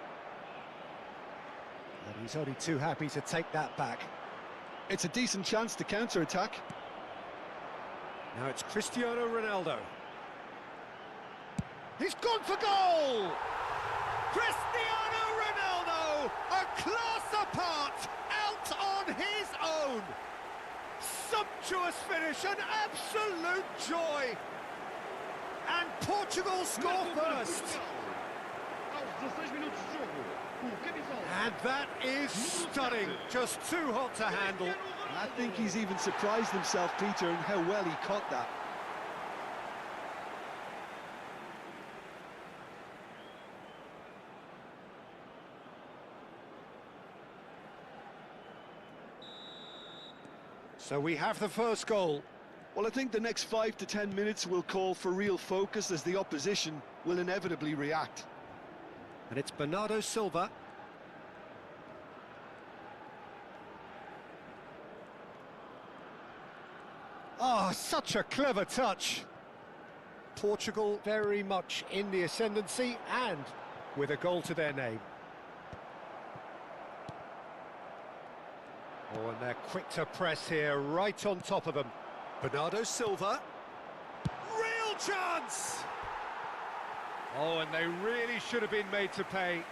And he's only too happy to take that back. It's a decent chance to counter-attack. Now it's Cristiano Ronaldo. He's gone for goal! Cristiano Ronaldo Oh, a class apart, out on his own. Sumptuous finish, an absolute joy. And Portugal score Marcou para first. Portugal. Aos 16 minutos de jogo, o camisola. And that is stunning, just too hot to handle. I think he's even surprised himself, Peter, in how well he caught that. So we have the first goal. Well, I think the next 5 to 10 minutes will call for real focus as the opposition will inevitably react. And it's Bernardo Silva. Oh, such a clever touch. Portugal very much in the ascendancy and with a goal to their name. Oh, and they're quick to press here, right on top of them. Bernardo Silva. Real chance! Oh, and they really should have been made to pay.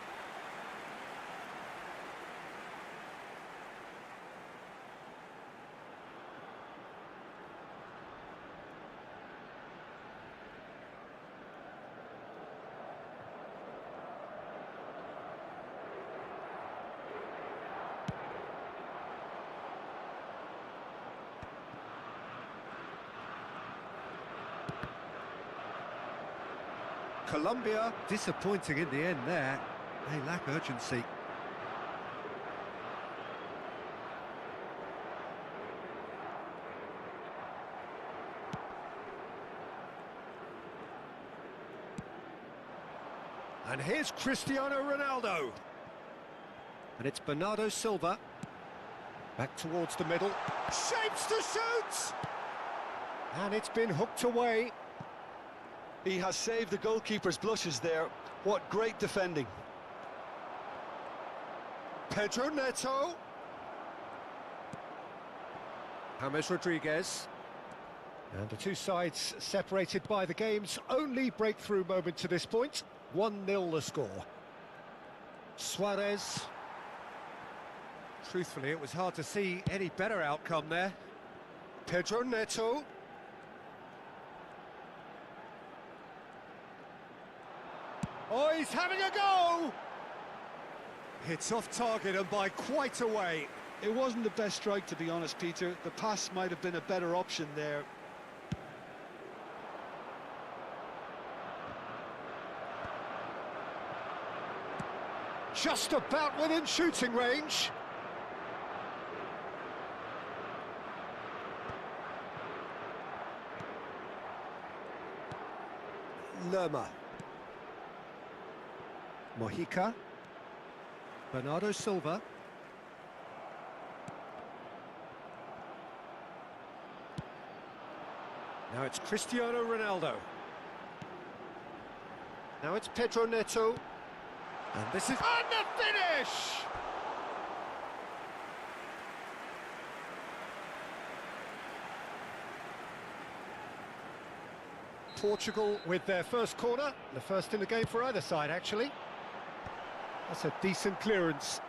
Colombia disappointing in the end there. They lack urgency. And here's Cristiano Ronaldo. And it's Bernardo Silva. Back towards the middle. Shapes to shoot! And it's been hooked away. He has saved the goalkeeper's blushes there. What great defending. Pedro Neto. James Rodriguez. And the two sides separated by the game's only breakthrough moment to this point. 1-0 the score. Suarez. Truthfully, it was hard to see any better outcome there. Pedro Neto. Oh, he's having a go! It's off target and by quite a way. It wasn't the best strike, to be honest, Peter. The pass might have been a better option there. Just about within shooting range. Lerma. Mojica. Bernardo Silva. Now it's Cristiano Ronaldo. Now it's Pedro Neto. And this is... And the finish! Portugal with their first corner. The first in the game for either side, actually. That's a decent clearance.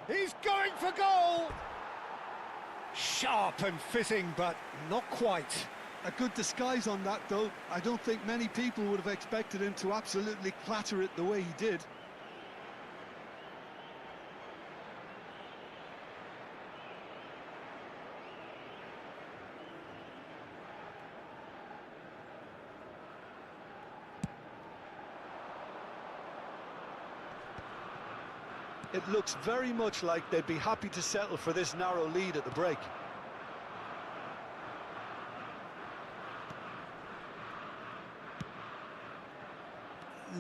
He's going for goal! Sharp and fitting, but not quite. A good disguise on that, though. I don't think many people would have expected him to absolutely clatter it the way he did. It looks very much like they'd be happy to settle for this narrow lead at the break.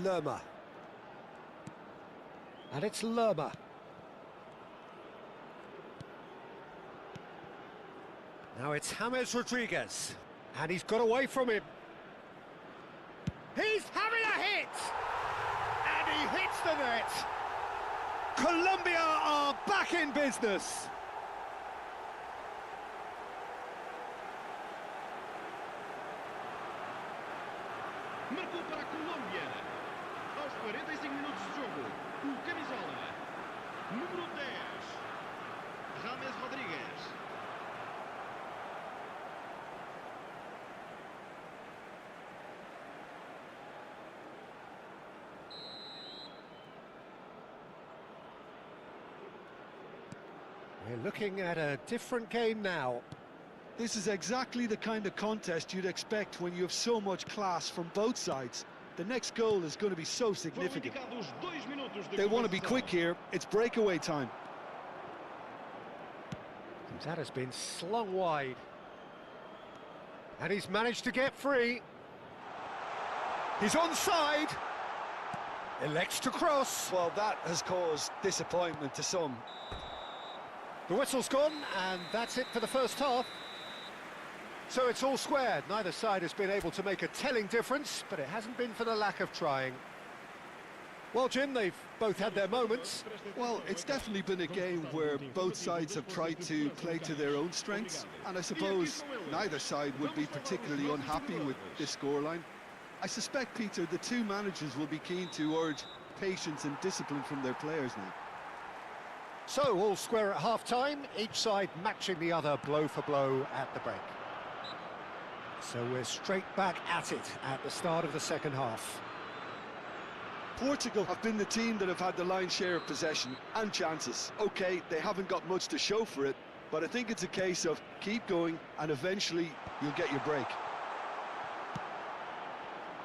Lerma. And it's Lerma. Now it's James Rodriguez. And he's got away from him. He's having a hit! And he hits the net! Colombia are back in business! Marcou para a Colômbia. Aos 45 minutos de jogo, o camisola Número 10. James Rodrigues. We're looking at a different game now. This is exactly the kind of contest you'd expect when you have so much class from both sides. The next goal is going to be so Foram significant. indicados 2 minutos de They want to be compensação. quick here. It's breakaway time. That has been slung wide. And he's managed to get free. He's onside. Elects to cross. Well, that has caused disappointment to some. The whistle's gone, and that's it for the first half. So it's all squared. Neither side has been able to make a telling difference, but it hasn't been for the lack of trying. Well, Jim, they've both had their moments. Well, it's definitely been a game where both sides have tried to play to their own strengths, and I suppose neither side would be particularly unhappy with this scoreline. I suspect, Peter, the two managers will be keen to urge patience and discipline from their players now. So, all square at half-time, each side matching the other blow for blow at the break. So we're straight back at it at the start of the second half. Portugal have been the team that have had the lion's share of possession and chances. OK, they haven't got much to show for it, but I think it's a case of keep going and eventually you'll get your break.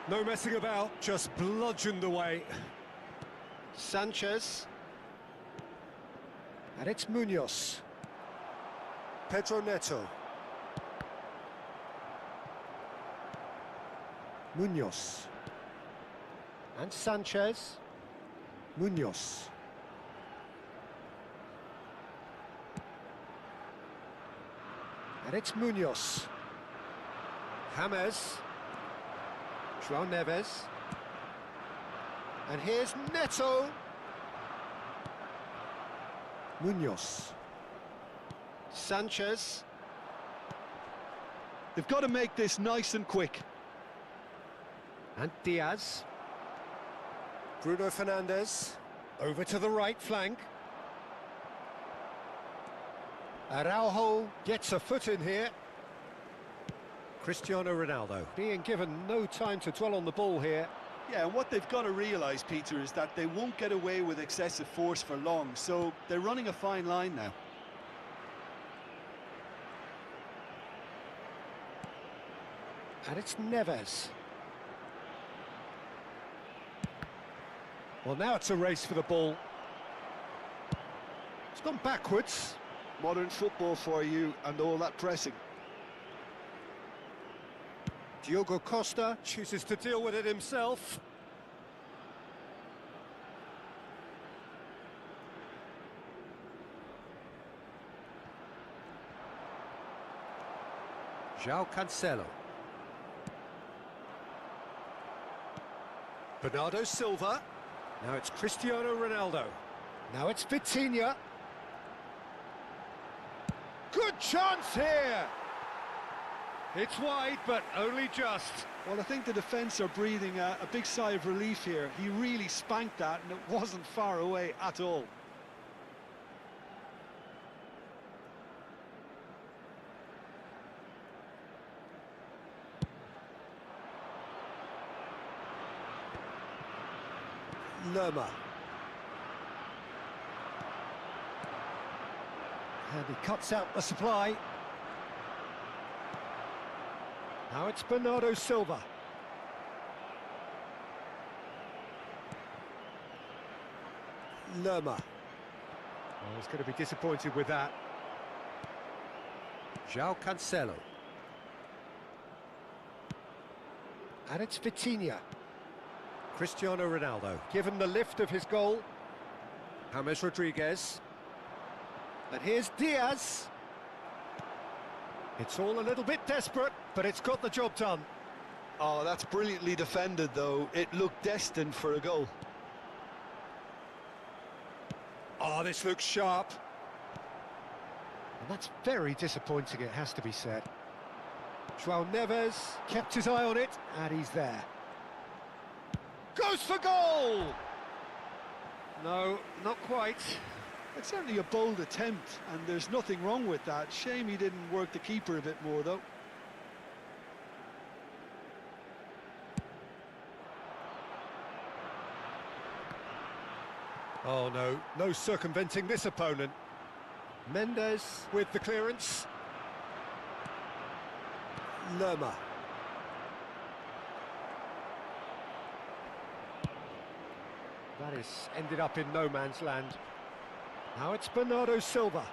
No messing about, just bludgeoned away. Sanchez. And it's Munoz. Pedro Neto. Munoz. And Sanchez. Munoz. And it's Munoz. James. João Neves. And here's Neto. Munoz. Sanchez. They've got to make this nice and quick. And Diaz. Bruno Fernandes. Over to the right flank. Araujo gets a foot in here. Cristiano Ronaldo being given no time to dwell on the ball here. Yeah, and what they've got to realise, Peter, is that they won't get away with excessive force for long, so they're running a fine line now. And it's Neves. Well, now it's a race for the ball. It's gone backwards. Modern football for you and all that pressing. Diogo Costa chooses to deal with it himself. João Cancelo. Bernardo Silva. Now it's Cristiano Ronaldo. Now it's Vitinha. Good chance here! It's wide, but only just. Well, I think the defence are breathing a big sigh of relief here. He really spanked that, and it wasn't far away at all. Lerma. And he cuts out the supply. Now it's Bernardo Silva. Lerma. Oh, he's going to be disappointed with that. João Cancelo. And it's Vitinha. Cristiano Ronaldo, given the lift of his goal. James Rodriguez. And here's Diaz. It's all a little bit desperate, but it's got the job done. Oh, that's brilliantly defended, though. It looked destined for a goal. Oh, this looks sharp. And that's very disappointing, it has to be said. João Neves kept his eye on it, and he's there. Goes for goal! No, not quite. It's certainly a bold attempt, and there's nothing wrong with that. Shame he didn't work the keeper a bit more, though. Oh no, no circumventing this opponent. Mendes with the clearance. Lerma. That is ended up in no man's land. Now it's Bernardo Silva.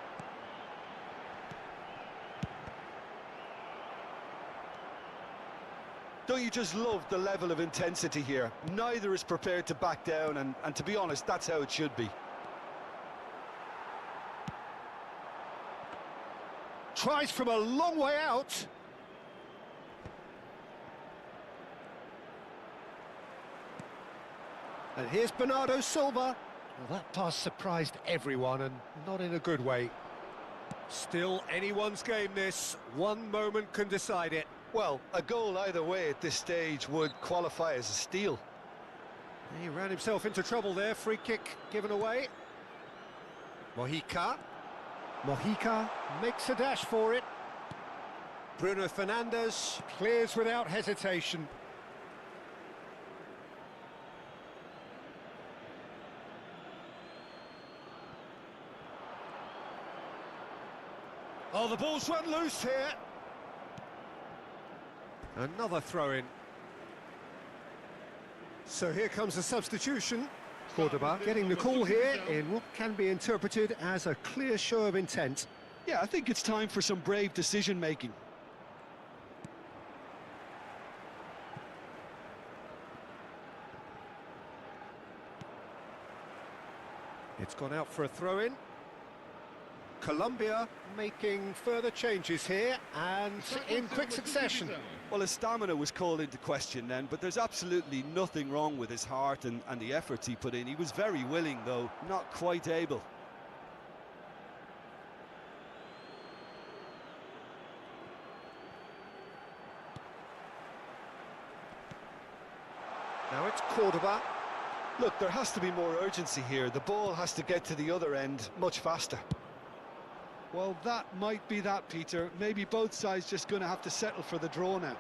Don't you just love the level of intensity here? Neither is prepared to back down, and to be honest, that's how it should be. Tries from a long way out. And here's Bernardo Silva. Well, that pass surprised everyone, and not in a good way. Still anyone's game, this. One moment can decide it. Well, a goal either way at this stage would qualify as a steal. He ran himself into trouble there. Free kick given away. Mojica. Mojica makes a dash for it. Bruno Fernandes clears without hesitation. Oh, the ball's run loose here. Another throw-in. So here comes a substitution. Cordoba getting the call here in what can be interpreted as a clear show of intent. Yeah, I think it's time for some brave decision-making. It's gone out for a throw-in. Colombia making further changes here, and in quick succession. Well, his stamina was called into question then, but there's absolutely nothing wrong with his heart and the efforts he put in. He was very willing, though, not quite able. Now it's Cordoba. Look, there has to be more urgency here. The ball has to get to the other end much faster. Well, that might be that, Peter. Maybe both sides just going to have to settle for the draw now.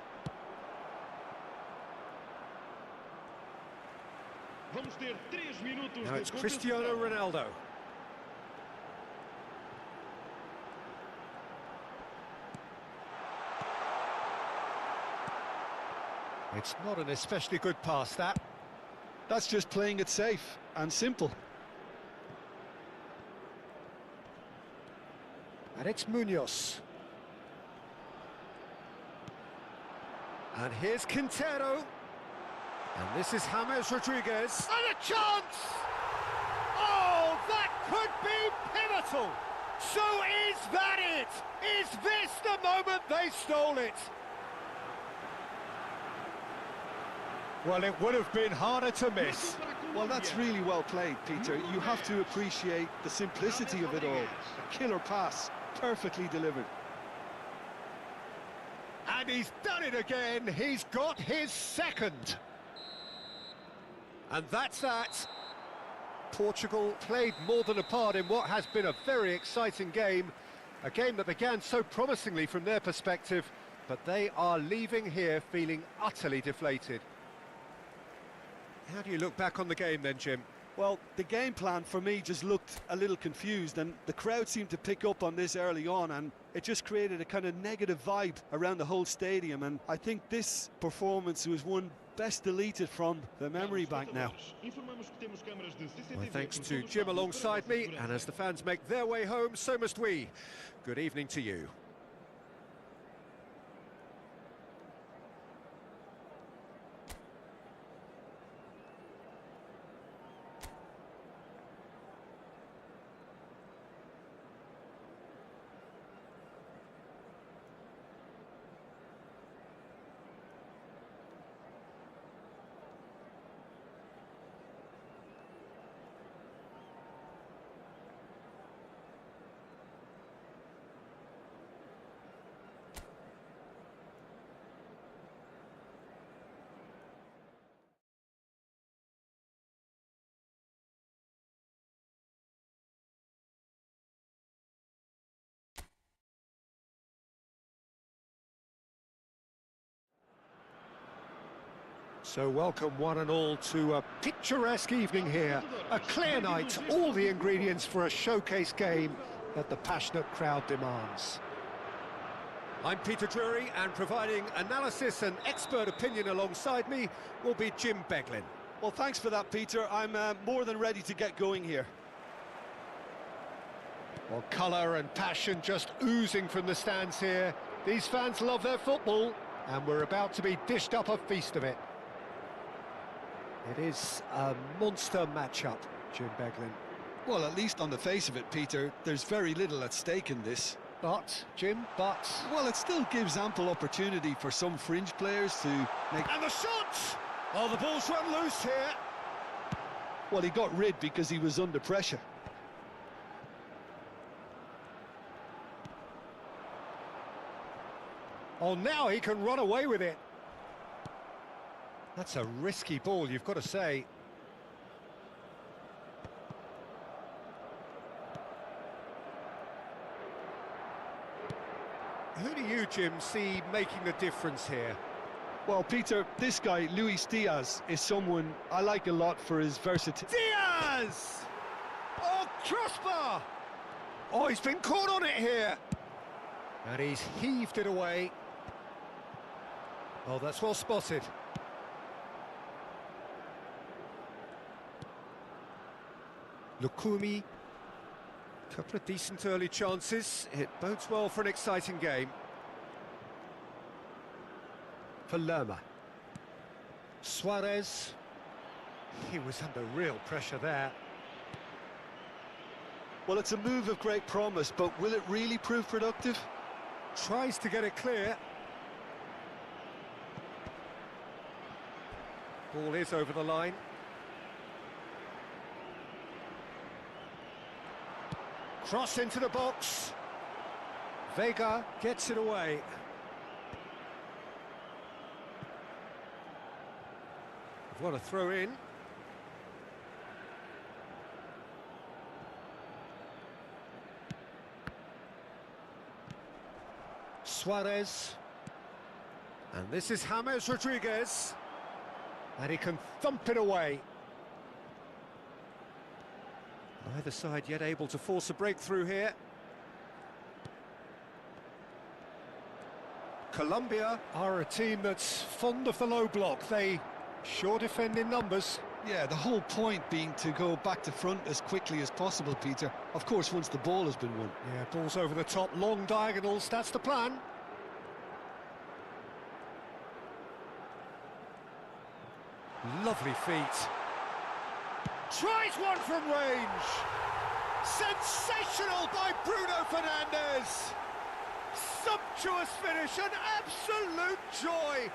Now it's Cristiano Ronaldo. It's not an especially good pass, that. That's just playing it safe and simple. And it's Munoz. And here's Quintero. And this is James Rodriguez. And a chance! Oh, that could be pivotal! So is that it? Is this the moment they stole it? Well, it would have been harder to miss. Well, that's really well played, Peter. You have to appreciate the simplicity of it all. A killer pass, perfectly delivered. And he's done it again. He's got his second. And that's that. Portugal played more than a part in what has been a very exciting game. A game that began so promisingly from their perspective, but they are leaving here feeling utterly deflated. How do you look back on the game then, Jim? Well, the game plan for me just looked a little confused, and the crowd seemed to pick up on this early on, and it just created a kind of negative vibe around the whole stadium, and I think this performance was one best deleted from the memory bank now. My thanks to Jim alongside me, and as the fans make their way home, so must we. Good evening to you. So welcome one and all to a picturesque evening here. A clear night, all the ingredients for a showcase game that the passionate crowd demands. I'm Peter Drury, and providing analysis and expert opinion alongside me will be Jim Beglin. Well, thanks for that, Peter. I'm more than ready to get going here. Well, colour and passion just oozing from the stands here. These fans love their football, and we're about to be dished up a feast of it. It is a monster matchup, Jim Beglin. Well, at least on the face of it, Peter, there's very little at stake in this. But, Jim, Well, it still gives ample opportunity for some fringe players to make... And the shot! Oh, the ball's run loose here. Well, he got rid because he was under pressure. Oh, now he can run away with it. That's a risky ball, you've got to say. Who do you, Jim, see making the difference here? Well, Peter, this guy, Luis Diaz, is someone I like a lot for his versatility. Diaz! Oh, crossbar! Oh, he's been caught on it here. And he's heaved it away. Oh, that's well spotted. Lukumi. Couple of decent early chances. It bodes well for an exciting game. For Lerma. Suarez. He was under real pressure there. Well, it's a move of great promise, but will it really prove productive? Tries to get it clear. Ball is over the line. Cross into the box. Vega gets it away. What a throw in. Suarez. And this is James Rodriguez. And he can thump it away. Neither side yet able to force a breakthrough here. Colombia are a team that's fond of the low block. They sure defend in numbers. Yeah, the whole point being to go back to front as quickly as possible, Peter. Of course, once the ball has been won. Yeah, ball's over the top, long diagonals, that's the plan. Lovely feet. Tries one from range. Sensational by Bruno Fernandes. Sumptuous finish, an absolute joy.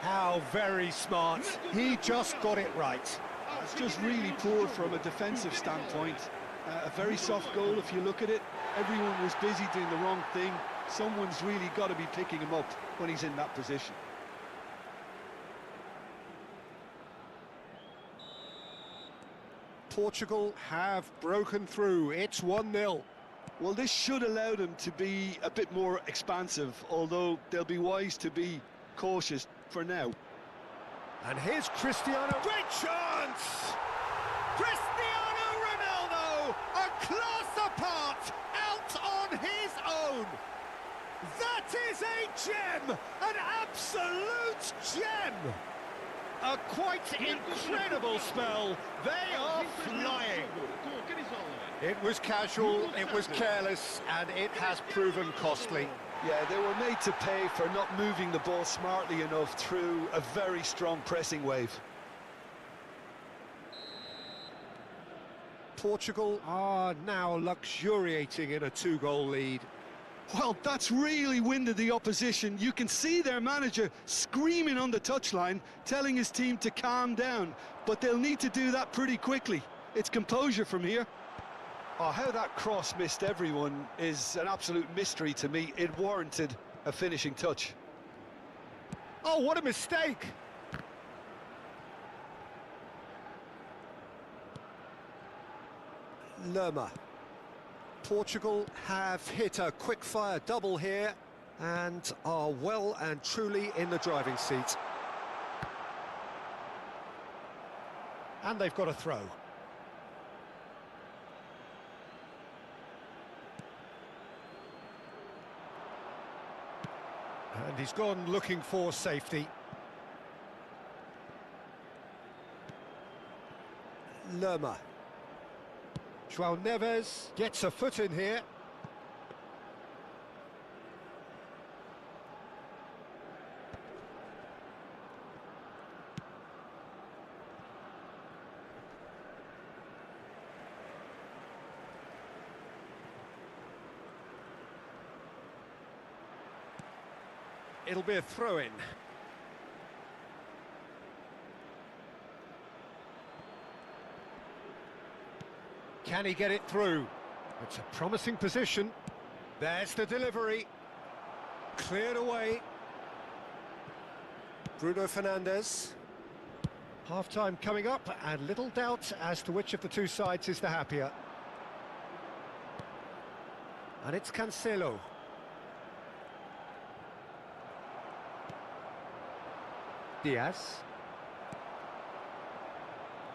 How very smart. He just got it right. It's just really poor from a defensive standpoint. A very soft goal if you look at it. Everyone was busy doing the wrong thing. Someone's really got to be picking him up when he's in that position. Portugal have broken through. It's 1-0. Well, this should allow them to be a bit more expansive, although they'll be wise to be cautious for now. And here's Cristiano. Great chance! Cristiano Ronaldo, a class apart, out on his own. That is a gem, an absolute gem. A quite incredible spell. They are flying. It was casual, it was careless, and it has proven costly. Yeah, they were made to pay for not moving the ball smartly enough through a very strong pressing wave. Portugal are now luxuriating in a 2-goal lead. Well, that's really winded the opposition. You can see their manager screaming on the touchline, telling his team to calm down. But they'll need to do that pretty quickly. It's composure from here. Oh, how that cross missed everyone is an absolute mystery to me. It warranted a finishing touch. Oh, what a mistake! Lerma. Portugal have hit a quick-fire double here. And are well and truly in the driving seat. And they've got a throw. And he's gone looking for safety. Lerma. João Neves gets a foot in here. It'll be a throw-in. Can he get it through? It's a promising position. There's the delivery. Cleared away. Bruno Fernandes. Half-time coming up, and little doubt as to which of the two sides is the happier. And it's Cancelo. Diaz.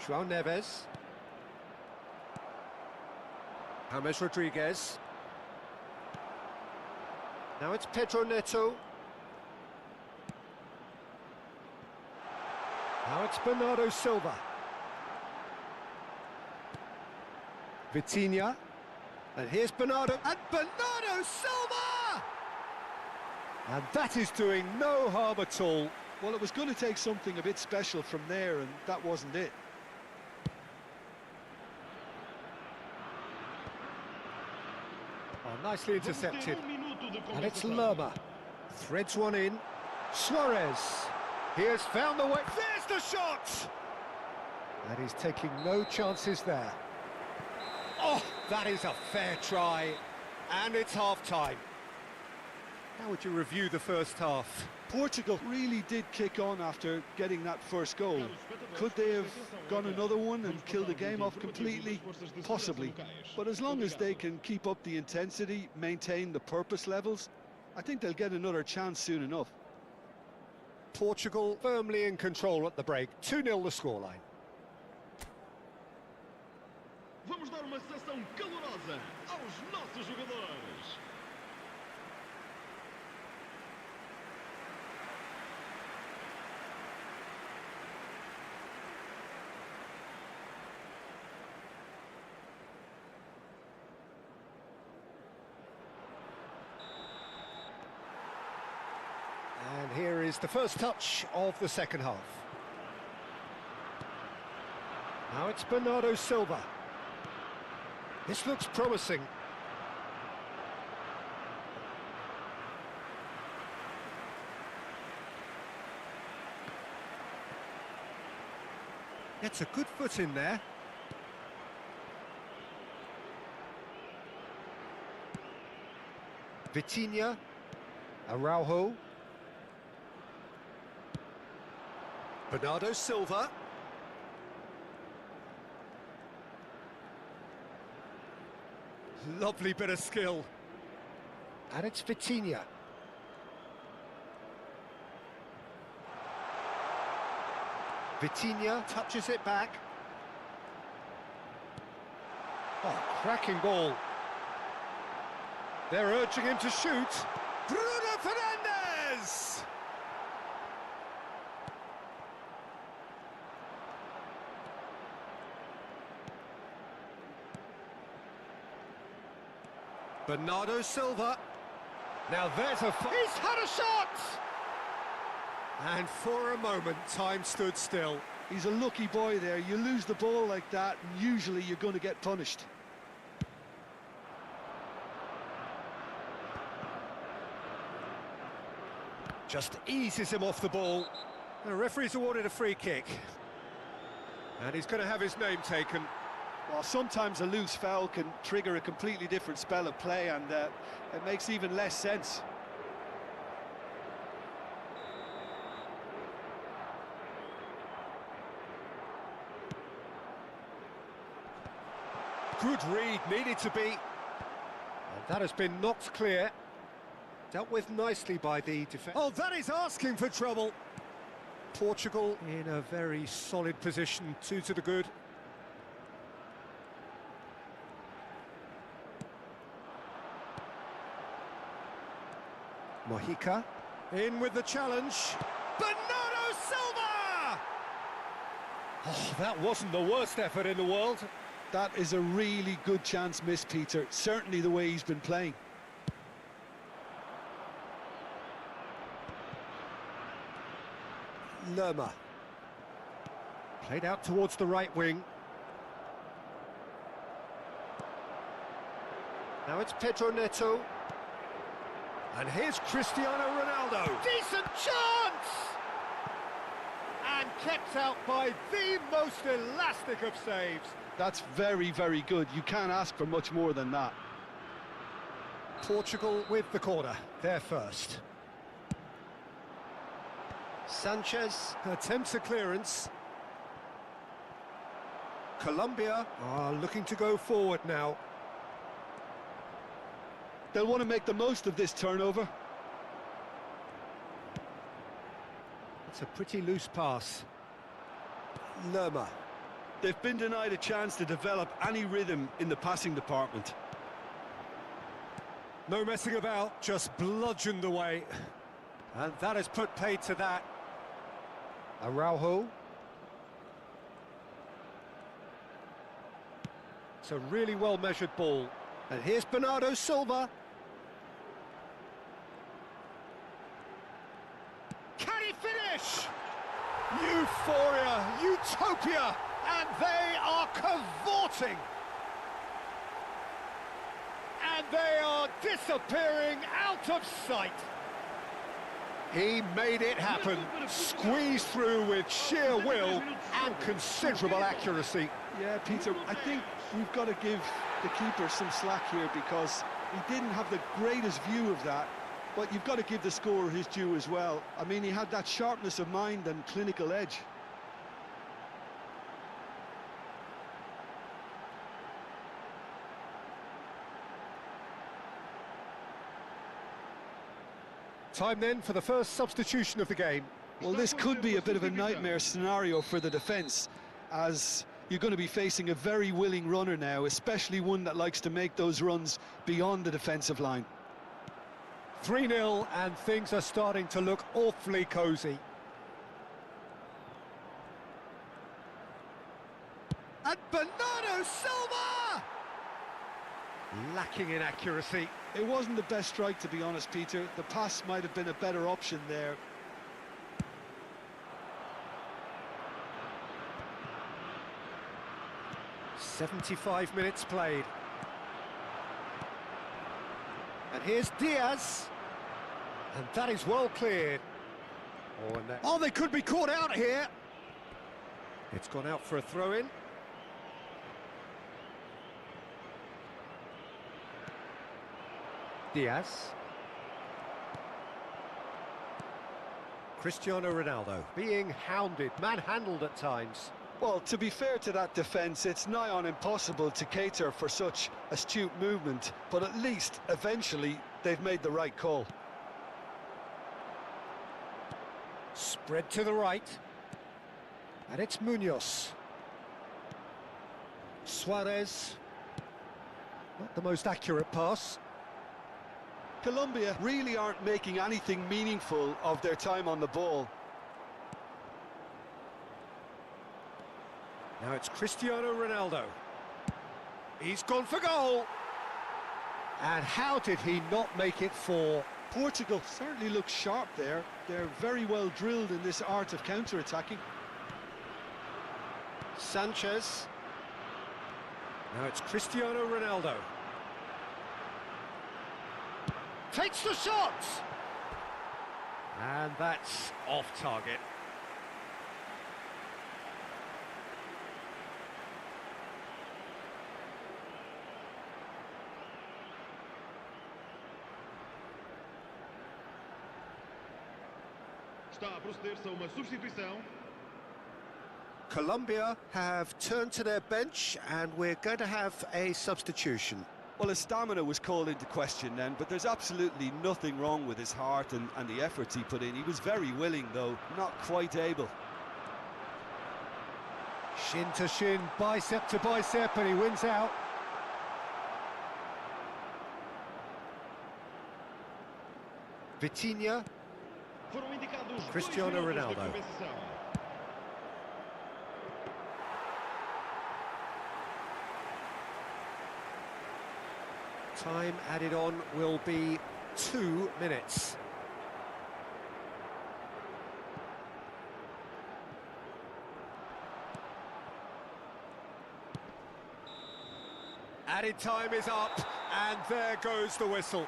João Neves. James Rodriguez. Now it's Pedro Neto. Now it's Bernardo Silva. Vitinha. And here's Bernardo. And Bernardo Silva! And that is doing no harm at all. Well, it was going to take something a bit special from there, and that wasn't it. Oh, nicely intercepted. And it's Lerma. Threads one in. Suarez. He has found the way. There's the shot! And he's taking no chances there. Oh, that is a fair try. And it's half-time. How would you review the first half? Portugal really did kick on after getting that first goal. Could they have gone another one and killed the game off completely? Possibly. But as long as they can keep up the intensity, maintain the purpose levels, I think they'll get another chance soon enough. Portugal firmly in control at the break. 2-0 the scoreline. Vamos dar uma sessão calorosa aos nossos jogadores. And here is the first touch of the second half. Now it's Bernardo Silva. This looks promising. Gets a good foot in there. Vitinha. Araujo. Bernardo Silva. Lovely bit of skill. And it's Vitinha. Vitinha touches it back. Oh, cracking ball. They're urging him to shoot. Bruno Fernandes! Bernardo Silva. Now there's a... He's had a shot! And for a moment, time stood still. He's a lucky boy there. You lose the ball like that, and usually you're going to get punished. Just eases him off the ball. The referee's awarded a free kick. And he's going to have his name taken. Well, sometimes a loose foul can trigger a completely different spell of play, and it makes even less sense. Good read, needed to be. And that has been knocked clear. Dealt with nicely by the defence. Oh, that is asking for trouble. Portugal in a very solid position, 2 to the good. Mojica in with the challenge. Bernardo Silva! Oh, that wasn't the worst effort in the world. That is a really good chance missed, Peter. Certainly the way he's been playing. Lerma. Played out towards the right wing. Now it's Pedro Neto. And here's Cristiano Ronaldo. Decent chance! And kept out by the most elastic of saves. That's very, very good. You can't ask for much more than that. Portugal with the corner, they're first. Sanchez attempts a clearance. Colombia are looking to go forward now. They'll want to make the most of this turnover. It's a pretty loose pass. Lerma. They've been denied a chance to develop any rhythm in the passing department. No messing about, just bludgeoned away. And that has put paid to that. Araujo. It's a really well-measured ball. And here's Bernardo Silva. Can he finish? Euphoria, utopia, and they are cavorting. And they are disappearing out of sight. He made it happen, squeezed through with sheer will and considerable accuracy. Yeah, Peter, I think we've got to give the keeper some slack here because he didn't have the greatest view of that, but you've got to give the scorer his due as well. I mean, he had that sharpness of mind and clinical edge. Time then for the first substitution of the game. Well, this could be a bit of a nightmare scenario for the defence, as you're going to be facing a very willing runner now, especially one that likes to make those runs beyond the defensive line. 3-0 and things are starting to look awfully cosy. And Bernardo Silva! Lacking in accuracy. It wasn't the best strike, to be honest, Peter. The pass might have been a better option there. "75 minutes played. And here's Diaz. And that is well cleared. Oh, they could be caught out here. It's gone out for a throw-in. Diaz. Cristiano Ronaldo being hounded, manhandled at times. Well, to be fair to that defence, it's nigh on impossible to cater for such astute movement, but at least, eventually, they've made the right call. Spread to the right. And it's Munoz. Suarez. Not the most accurate pass. Colombia really aren't making anything meaningful of their time on the ball. Now it's Cristiano Ronaldo. He's gone for goal. And how did he not make it four? Portugal certainly looks sharp there. They're very well drilled in this art of counter-attacking. Sanchez. Now it's Cristiano Ronaldo. Takes the shot! And that's off target. Está a proceder-se a uma substituição. Colombia have turned to their bench and we're going to have a substitution. Well, his stamina was called into question then, but there's absolutely nothing wrong with his heart and the efforts he put in. He was very willing, though, not quite able. Shin to shin, bicep to bicep, and he wins out. Vitinha. Foram indicados Cristiano 2 minutos de Ronaldo. compensação. Time added on will be 2 minutes. Added time is up, and there goes the whistle.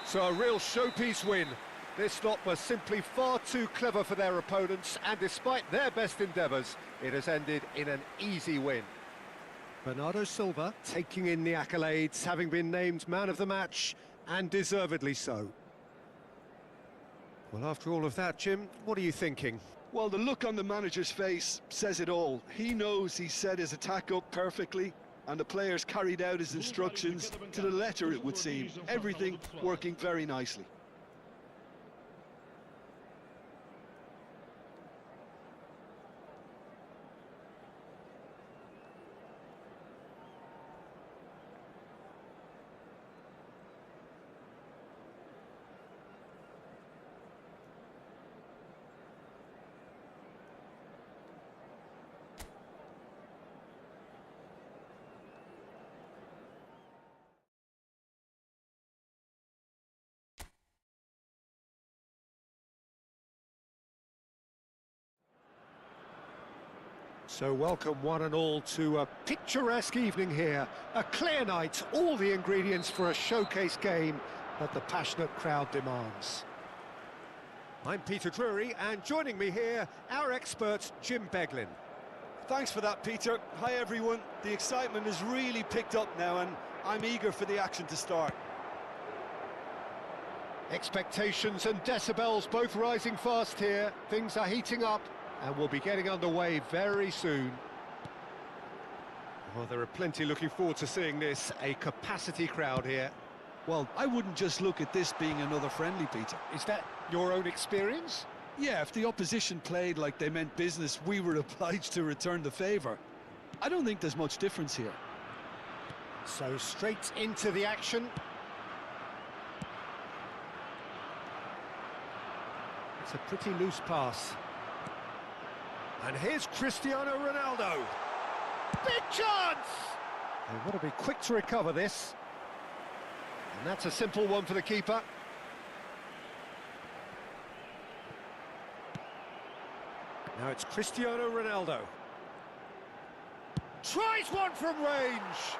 So a real showpiece win. This lot was simply far too clever for their opponents, and despite their best endeavours, it has ended in an easy win. Bernardo Silva taking in the accolades, having been named man of the match, and deservedly so. Well, after all of that, Jim, what are you thinking? Well, the look on the manager's face says it all. He knows he set his attack up perfectly, and the players carried out his instructions to the letter, it would seem. Everything working very nicely. So welcome one and all to a picturesque evening here. A clear night, all the ingredients for a showcase game that the passionate crowd demands. I'm Peter Drury, and joining me here, our expert Jim Beglin. Thanks for that, Peter. Hi, everyone. The excitement has really picked up now, and I'm eager for the action to start. Expectations and decibels both rising fast here. Things are heating up, and we'll be getting underway very soon. Well, there are plenty looking forward to seeing this. A capacity crowd here. Well, I wouldn't just look at this being another friendly, Peter. Is that your own experience? Yeah, if the opposition played like they meant business, we were obliged to return the favour. I don't think there's much difference here. So straight into the action. It's a pretty loose pass. And here's Cristiano Ronaldo. Big chance! They've got to be quick to recover this. And that's a simple one for the keeper. Now it's Cristiano Ronaldo. Tries one from range.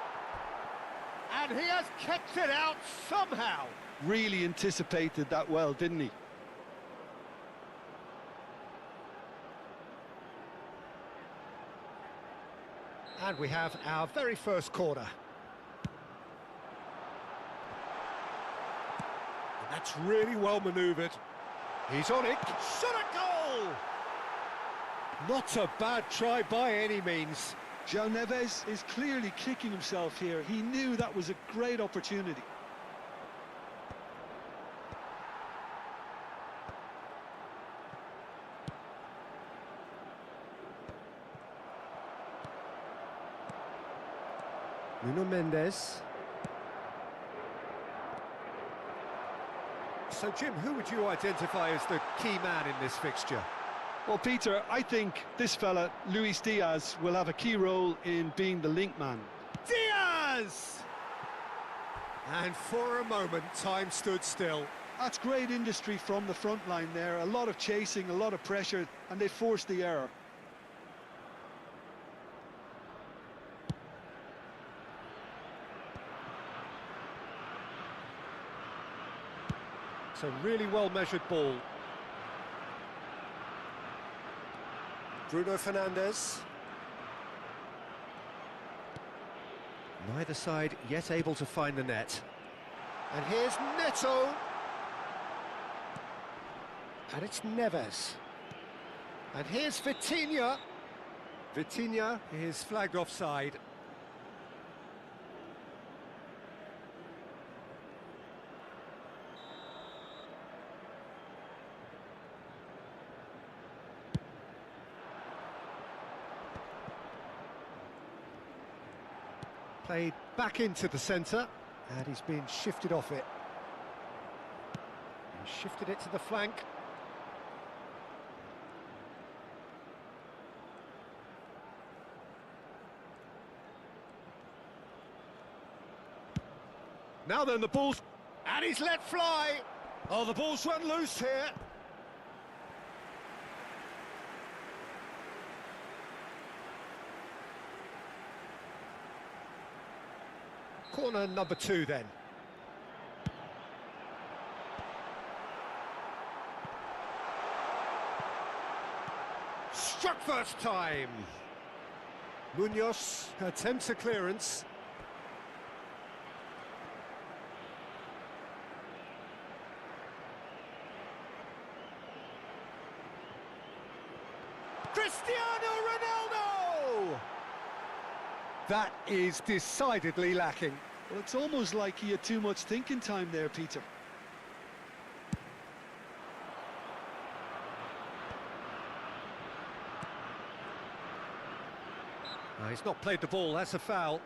And he has kept it out somehow. Really anticipated that well, didn't he? And we have our very first corner. And that's really well manoeuvred. He's on it. Shot a goal! Not a bad try by any means. João Neves is clearly kicking himself here. He knew that was a great opportunity. Nuno Mendes. So, Jim, who would you identify as the key man in this fixture? Well, Peter, I think this fella, Luis Diaz, will have a key role in being the link man. Diaz! And for a moment, time stood still. That's great industry from the front line there. A lot of chasing, a lot of pressure, and they forced the error. It's a really well-measured ball. Bruno Fernandes. Neither side yet able to find the net. And here's Neto. And it's Neves. And here's Vitinha. Vitinha is flagged offside. Played back into the centre, and he's been shifted off it. He shifted it to the flank. Now then, the ball's... and he's let fly! Oh, the ball's run loose here. Corner number 2 then. Struck first time. Munoz attempts a clearance. Cristiano Ronaldo! That is decidedly lacking. Well, it's almost like he had too much thinking time there, Peter. He's not played the ball, that's a foul.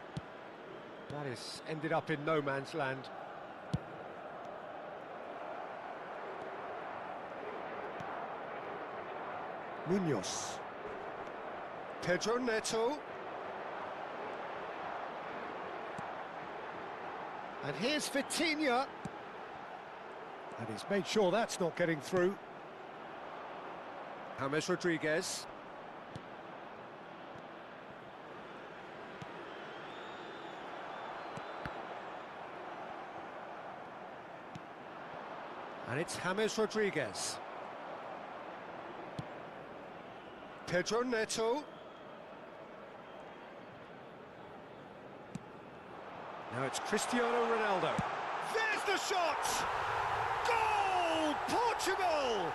That has ended up in no man's land. Munoz. Pedro Neto. And here's Vitinha. And he's made sure that's not getting through. James Rodriguez. And it's James Rodriguez. Pedro Neto. Now it's Cristiano Ronaldo. There's the shot! Goal! Portugal!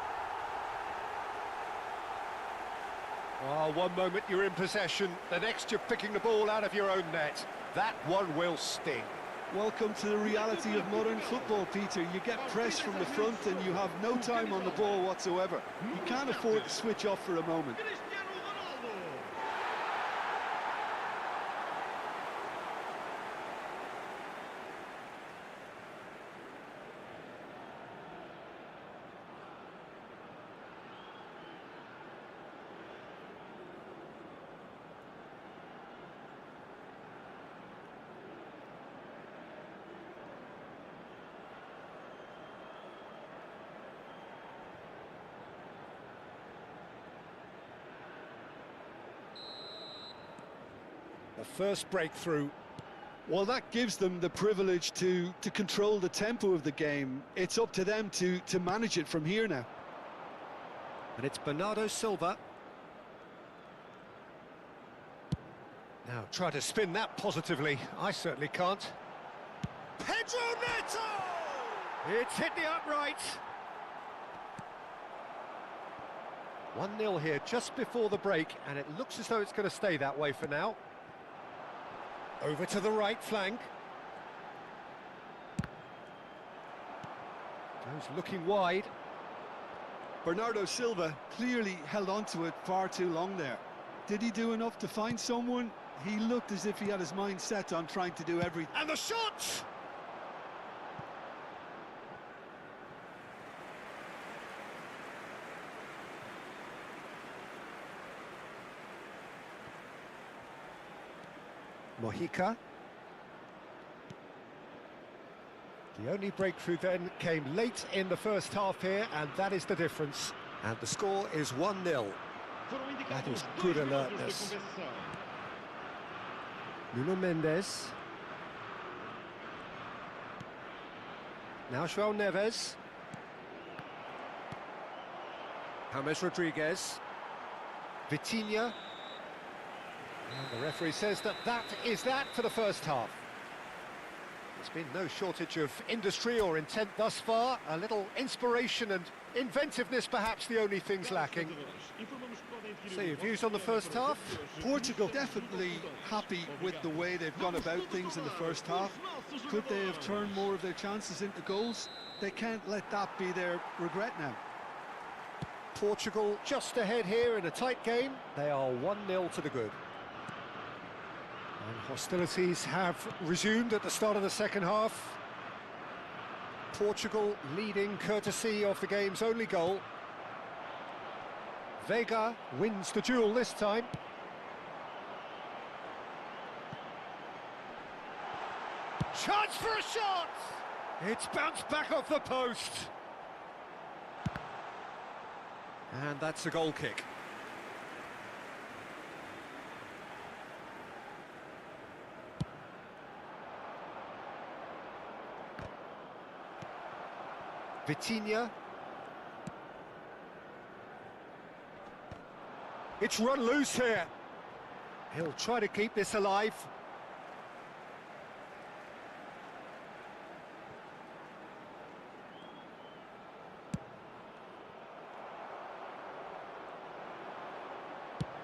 Oh, one moment you're in possession, the next you're picking the ball out of your own net. That one will sting. Welcome to the reality of modern football, Peter. You get pressed from the front and you have no time on the ball whatsoever. You can't afford to switch off for a moment. The first breakthrough. Well, that gives them the privilege to control the tempo of the game. It's up to them to manage it from here now. And it's Bernardo Silva. Now try to spin that positively. I certainly can't. Pedro Neto! It's hit the upright. 1-0 here just before the break, and it looks as though it's going to stay that way for now. Over to the right flank. Goes looking wide. Bernardo Silva clearly held on to it far too long there. Did he do enough to find someone? He looked as if he had his mind set on trying to do everything. And the shot! Mojica. The only breakthrough then came late in the first half here, and that is the difference. And the score is 1-0. That is good alertness. Nuno Mendes. Now João Neves. James Rodriguez. Vitinha. And the referee says that is that for the first half. There's been no shortage of industry or intent thus far. A little inspiration and inventiveness, perhaps the only things lacking. So your views on the first half? Portugal definitely happy with the way they've gone about things in the first half. Could they have turned more of their chances into goals? They can't let that be their regret now. Portugal just ahead here in a tight game. They are 1-0 to the good. And Hostilities have resumed at the start of the second half. Portugal leading courtesy of the game's only goal. Vega wins the duel this time. Chance for a shot! It's bounced back off the post. And that's a goal kick. Vitinha. It's run loose here. He'll try to keep this alive.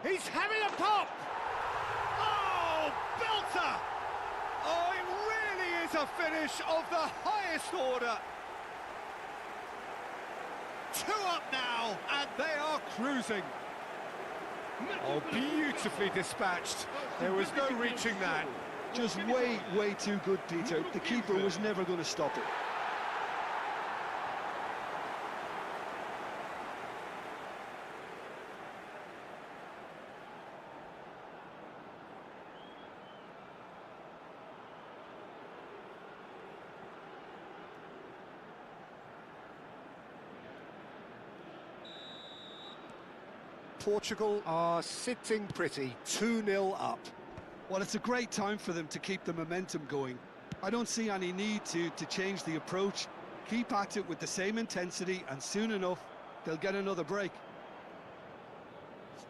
He's having a pop! Oh, belter! Oh, it really is a finish of the highest order. 2 up now, and they are cruising. Oh, beautifully dispatched. There was no reaching that. Just way, way too good, Peter. The keeper was never going to stop it. Portugal are sitting pretty, 2-0 up. Well, it's a great time for them to keep the momentum going. I don't see any need to change the approach. Keep at it with the same intensity, and soon enough, they'll get another break.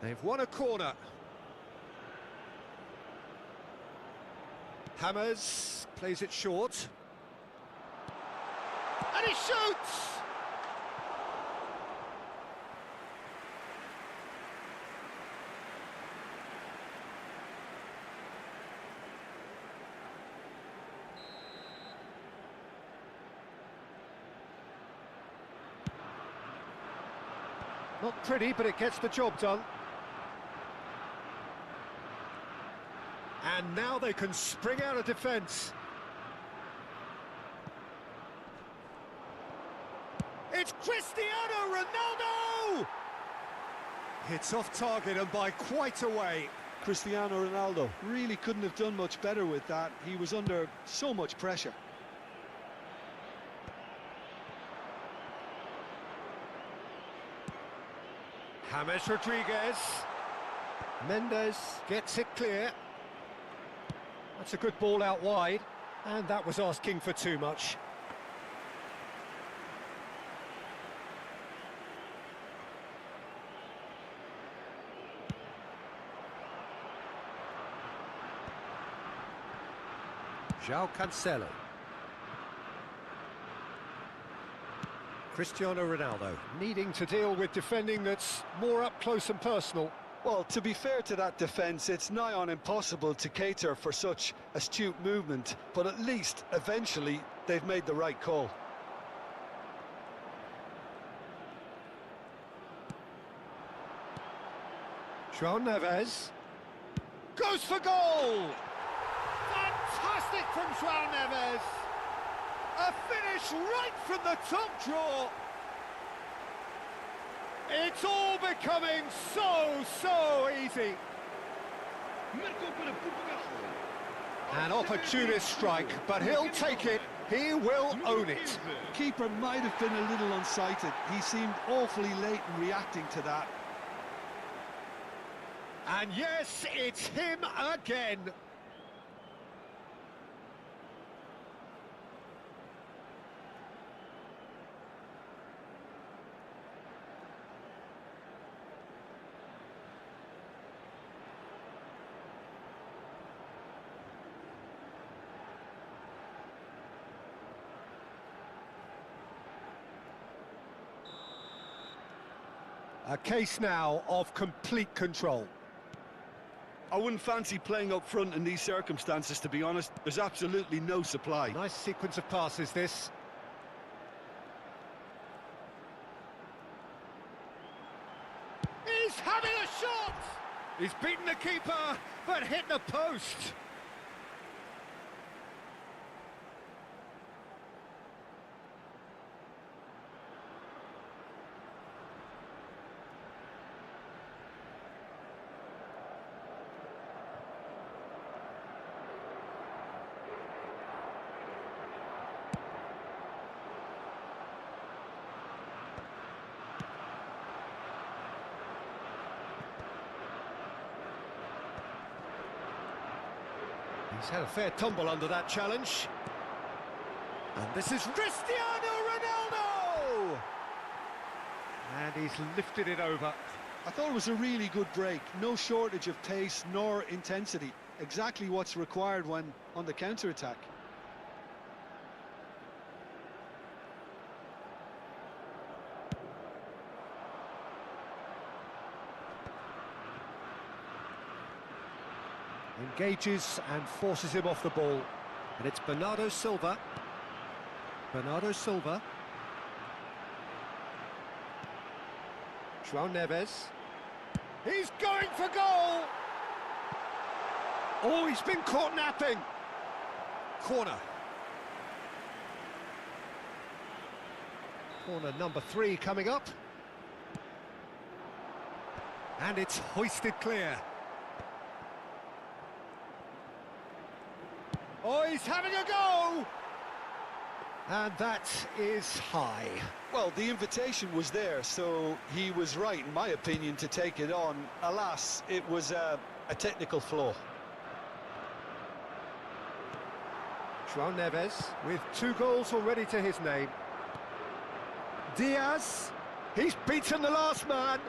They've won a corner. Hammers plays it short. And he shoots! Not pretty, but it gets the job done. And now they can spring out of defence. It's Cristiano Ronaldo! It's off target and by quite a way. Cristiano Ronaldo really couldn't have done much better with that. He was under so much pressure. James Rodriguez. Mendes gets it clear. That's a good ball out wide, and that was asking for too much. João Cancelo. Cristiano Ronaldo needing to deal with defending that's more up close and personal. Well, to be fair to that defence, it's nigh on impossible to cater for such astute movement, but at least, eventually, they've made the right call. João Neves goes for goal! Fantastic from João Neves! A finish right from the top draw! It's all becoming so easy. An opportunist strike, but he'll take it. He will own it. The keeper might have been a little unsighted. He seemed awfully late in reacting to that. And yes, it's him again. A case now of complete control. I wouldn't fancy playing up front in these circumstances, to be honest. There's absolutely no supply. Nice sequence of passes, this. He's having a shot! He's beaten the keeper, but hit the post. He's had a fair tumble under that challenge. And this is Cristiano Ronaldo! And he's lifted it over. I thought it was a really good break. No shortage of pace nor intensity. Exactly what's required when on the counter-attack. Engages and forces him off the ball. And it's Bernardo Silva. Bernardo Silva. João Neves. He's going for goal! Oh, he's been caught napping. Corner. Corner number 3 coming up. And it's hoisted clear. Oh, he's having a go! And that is high. Well, the invitation was there, so he was right, in my opinion, to take it on. Alas, it was a technical flaw. João Neves with 2 goals already to his name. Diaz, he's beaten the last man.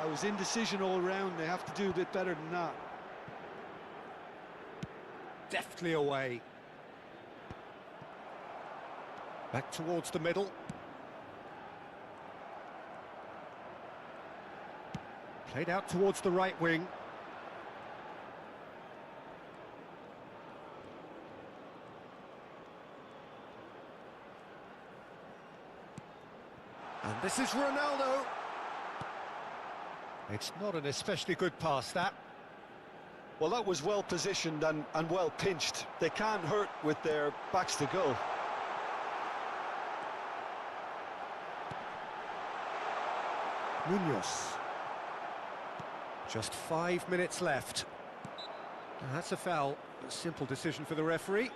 It was indecision all round. They have to do a bit better than that. Deftly away. Back towards the middle. Played out towards the right wing. And this is Ronaldo. It's not an especially good pass, that. Well, that was well positioned and well pinched. They can't hurt with their backs to goal. Munoz. Just 5 minutes left. Now, that's a foul. A simple decision for the referee.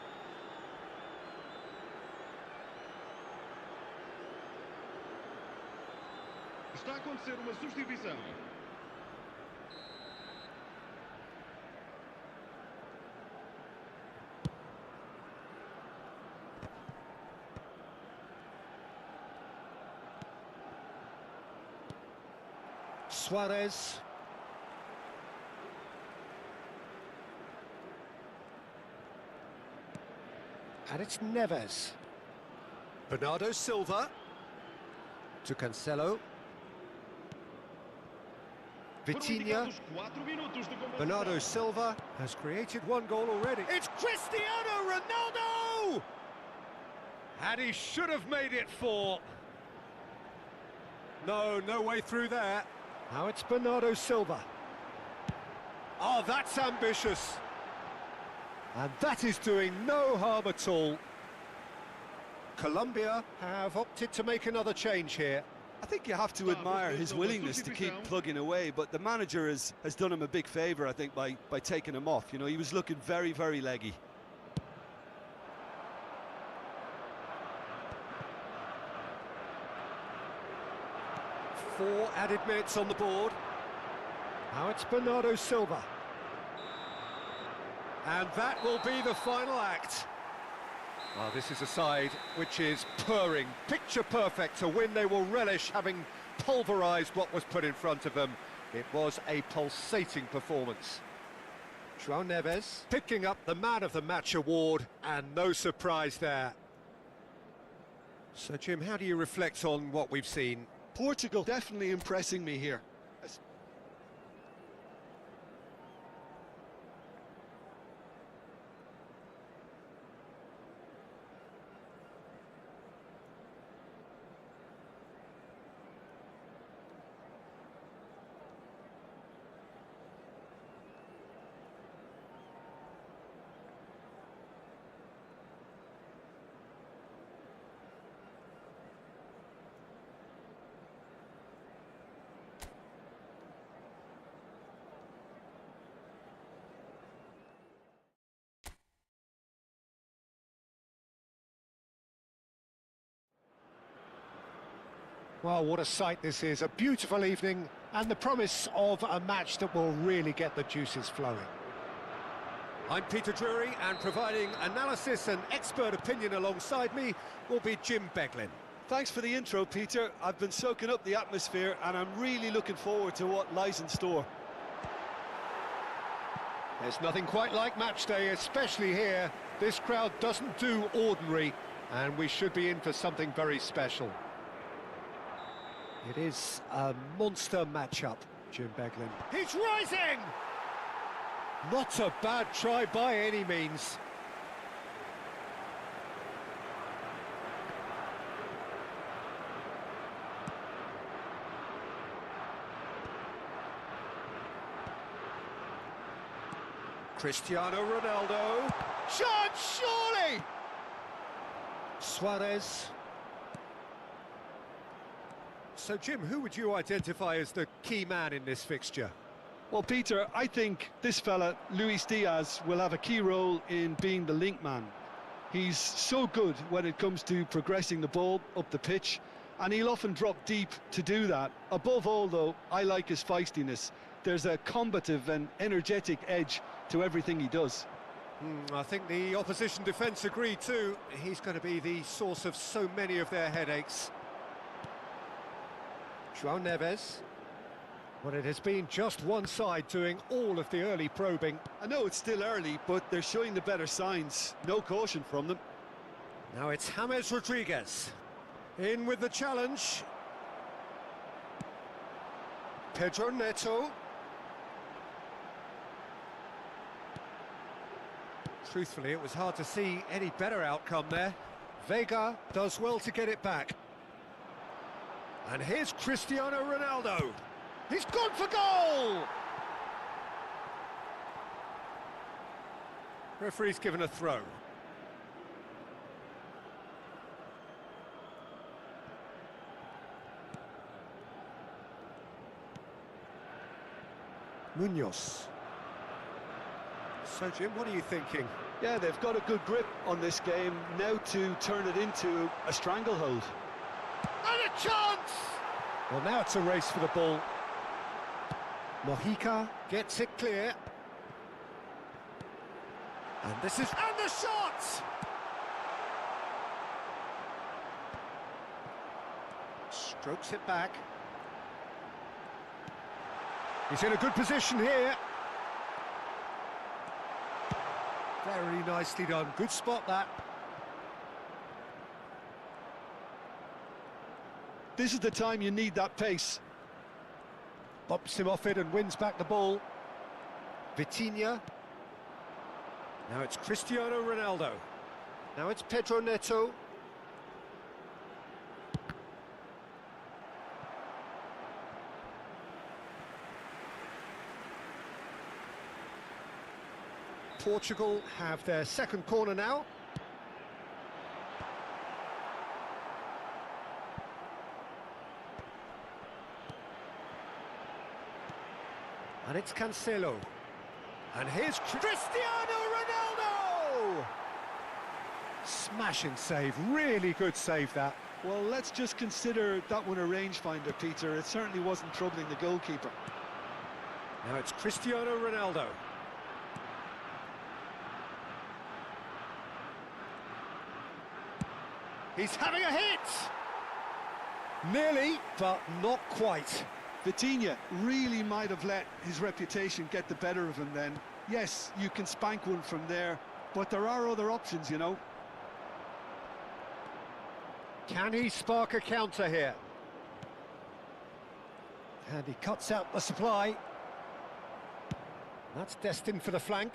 Está a acontecer uma substituição. Suarez. And it's Neves. Bernardo Silva. To Cancelo. Vitinha. Bernardo Silva has created 1 goal already. It's Cristiano Ronaldo! And he should have made it 4. No way through there. Now it's Bernardo Silva. Oh, that's ambitious. And that is doing no harm at all. Colombia have opted to make another change here. I think you have to admire his willingness to keep plugging away, but the manager has done him a big favour, I think, by taking him off. You know, he was looking very, very leggy. Four added minutes on the board. Now it's Bernardo Silva. And that will be the final act. Well, this is a side which is purring, picture perfect. To win, they will relish having pulverised what was put in front of them. It was a pulsating performance. João Neves picking up the Man of the Match award, and no surprise there. So, Jim, how do you reflect on what we've seen? Portugal definitely impressing me here. Well, what a sight this is. A beautiful evening and the promise of a match that will really get the juices flowing. I'm Peter Drury, and providing analysis and expert opinion alongside me will be Jim Beglin. Thanks for the intro, Peter. I've been soaking up the atmosphere and I'm really looking forward to what lies in store. There's nothing quite like match day, especially here. This crowd doesn't do ordinary, and we should be in for something very special. It is a monster matchup, Jim Beglin. He's rising! Not a bad try by any means. Cristiano Ronaldo. Shot, surely! Suarez. So, Jim, who would you identify as the key man in this fixture? Well, Peter, I think this fella, Luis Diaz, will have a key role in being the link man. He's so good when it comes to progressing the ball up the pitch, and he'll often drop deep to do that. Above all, though, I like his feistiness. There's a combative and energetic edge to everything he does. I think the opposition defence agree too. He's going to be the source of so many of their headaches. João Neves. Well, it has been just one side doing all of the early probing. I know it's still early, but they're showing the better signs. No caution from them. Now it's James Rodriguez. In with the challenge. Pedro Neto. Truthfully, it was hard to see any better outcome there. Vega does well to get it back. And here's Cristiano Ronaldo. He's gone for goal! Referee's given a throw. Munoz. So, Jim, what are you thinking? Yeah, they've got a good grip on this game, now to turn it into a stranglehold. And a chance! Well, now it's a race for the ball. Mojica gets it clear. And this is... And the shot! Strokes it back. He's in a good position here. Very nicely done. Good spot, that. This is the time you need that pace. Bumps him off it and wins back the ball. Vitinha. Now it's Cristiano Ronaldo. Now it's Pedro Neto. Portugal have their second corner now. And it's Cancelo. And here's Cristiano Ronaldo! Smashing save, really good save that. Well, let's just consider that one a rangefinder, Peter. It certainly wasn't troubling the goalkeeper. Now it's Cristiano Ronaldo. He's having a hit! Nearly, but not quite. Vitinha really might have let his reputation get the better of him then. Yes, you can spank one from there, but there are other options, you know. Can he spark a counter here? And he cuts out the supply. That's destined for the flank.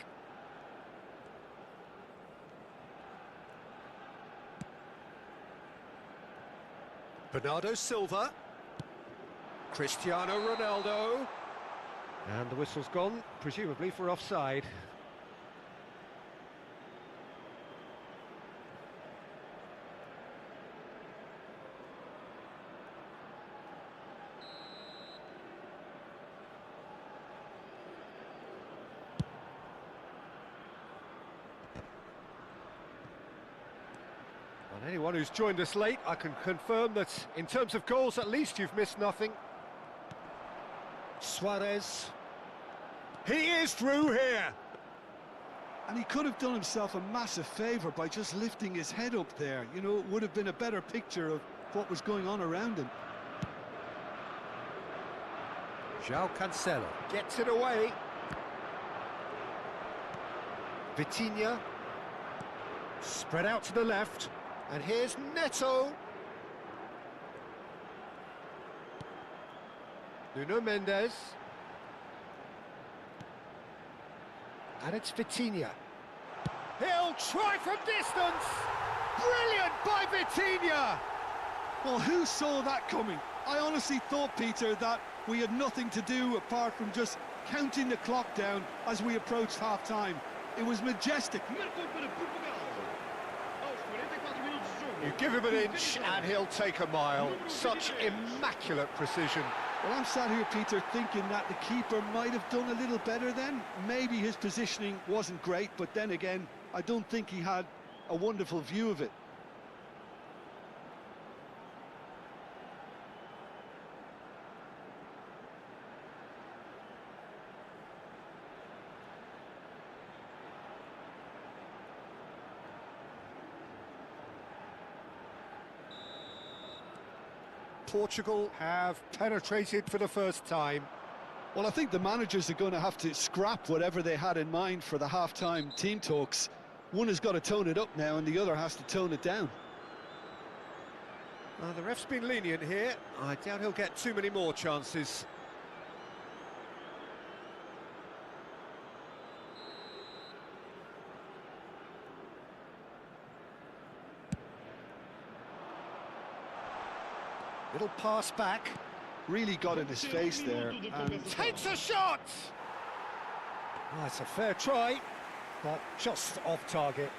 Bernardo Silva. Cristiano Ronaldo. And the whistle's gone, presumably for offside. And anyone who's joined us late, I can confirm that in terms of goals, at least you've missed nothing. Suarez. He is through here. And he could have done himself a massive favour by just lifting his head up there. You know, it would have been a better picture of what was going on around him. João Cancelo gets it away. Vitinha. Spread out to the left. And here's Neto. Nuno Mendes. And it's Vitinha. He'll try from distance! Brilliant by Vitinha! Well, who saw that coming? I honestly thought, Peter, that we had nothing to do apart from just counting the clock down as we approached half-time. It was majestic. Marcou para Portugal. Aos 44 minutos de jogo. You give him an inch and he'll take a mile. Such immaculate precision. Well, I'm sat here, Peter, thinking that the keeper might have done a little better then. Maybe his positioning wasn't great, but then again, I don't think he had a wonderful view of it. Portugal have penetrated for the first time. Well, I think the managers are going to have to scrap whatever they had in mind for the half-time team talks. One has got to tone it up now and the other has to tone it down. The ref's been lenient here. I doubt he'll get too many more chances. Little pass back. Really got in his face there and Takes a shot! That's a fair try, but just off target.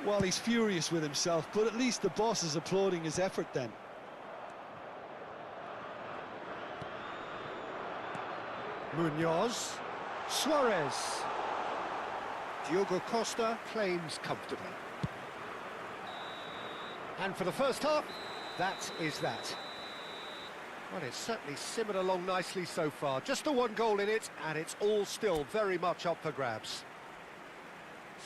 well, he's furious with himself, but at least the boss is applauding his effort then. Munoz. Suarez. Diogo Costa claims comfortably. And for the first half, that is that. Well, it's certainly simmered along nicely so far. Just the one goal in it, and it's all still very much up for grabs.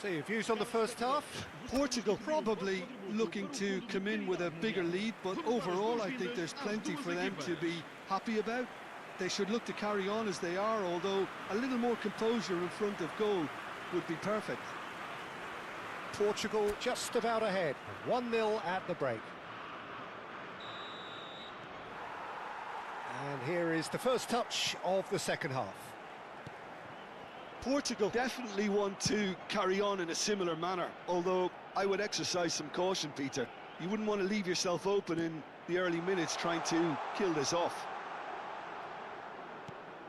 So, your views on the first half? Portugal probably looking to come in with a bigger lead, but overall I think there's plenty for them to be happy about. They should look to carry on as they are, although a little more composure in front of goal would be perfect. Portugal just about ahead, 1-0 at the break. And here is the first touch of the second half. Portugal definitely want to carry on in a similar manner, although I would exercise some caution, Peter. You wouldn't want to leave yourself open in the early minutes trying to kill this off.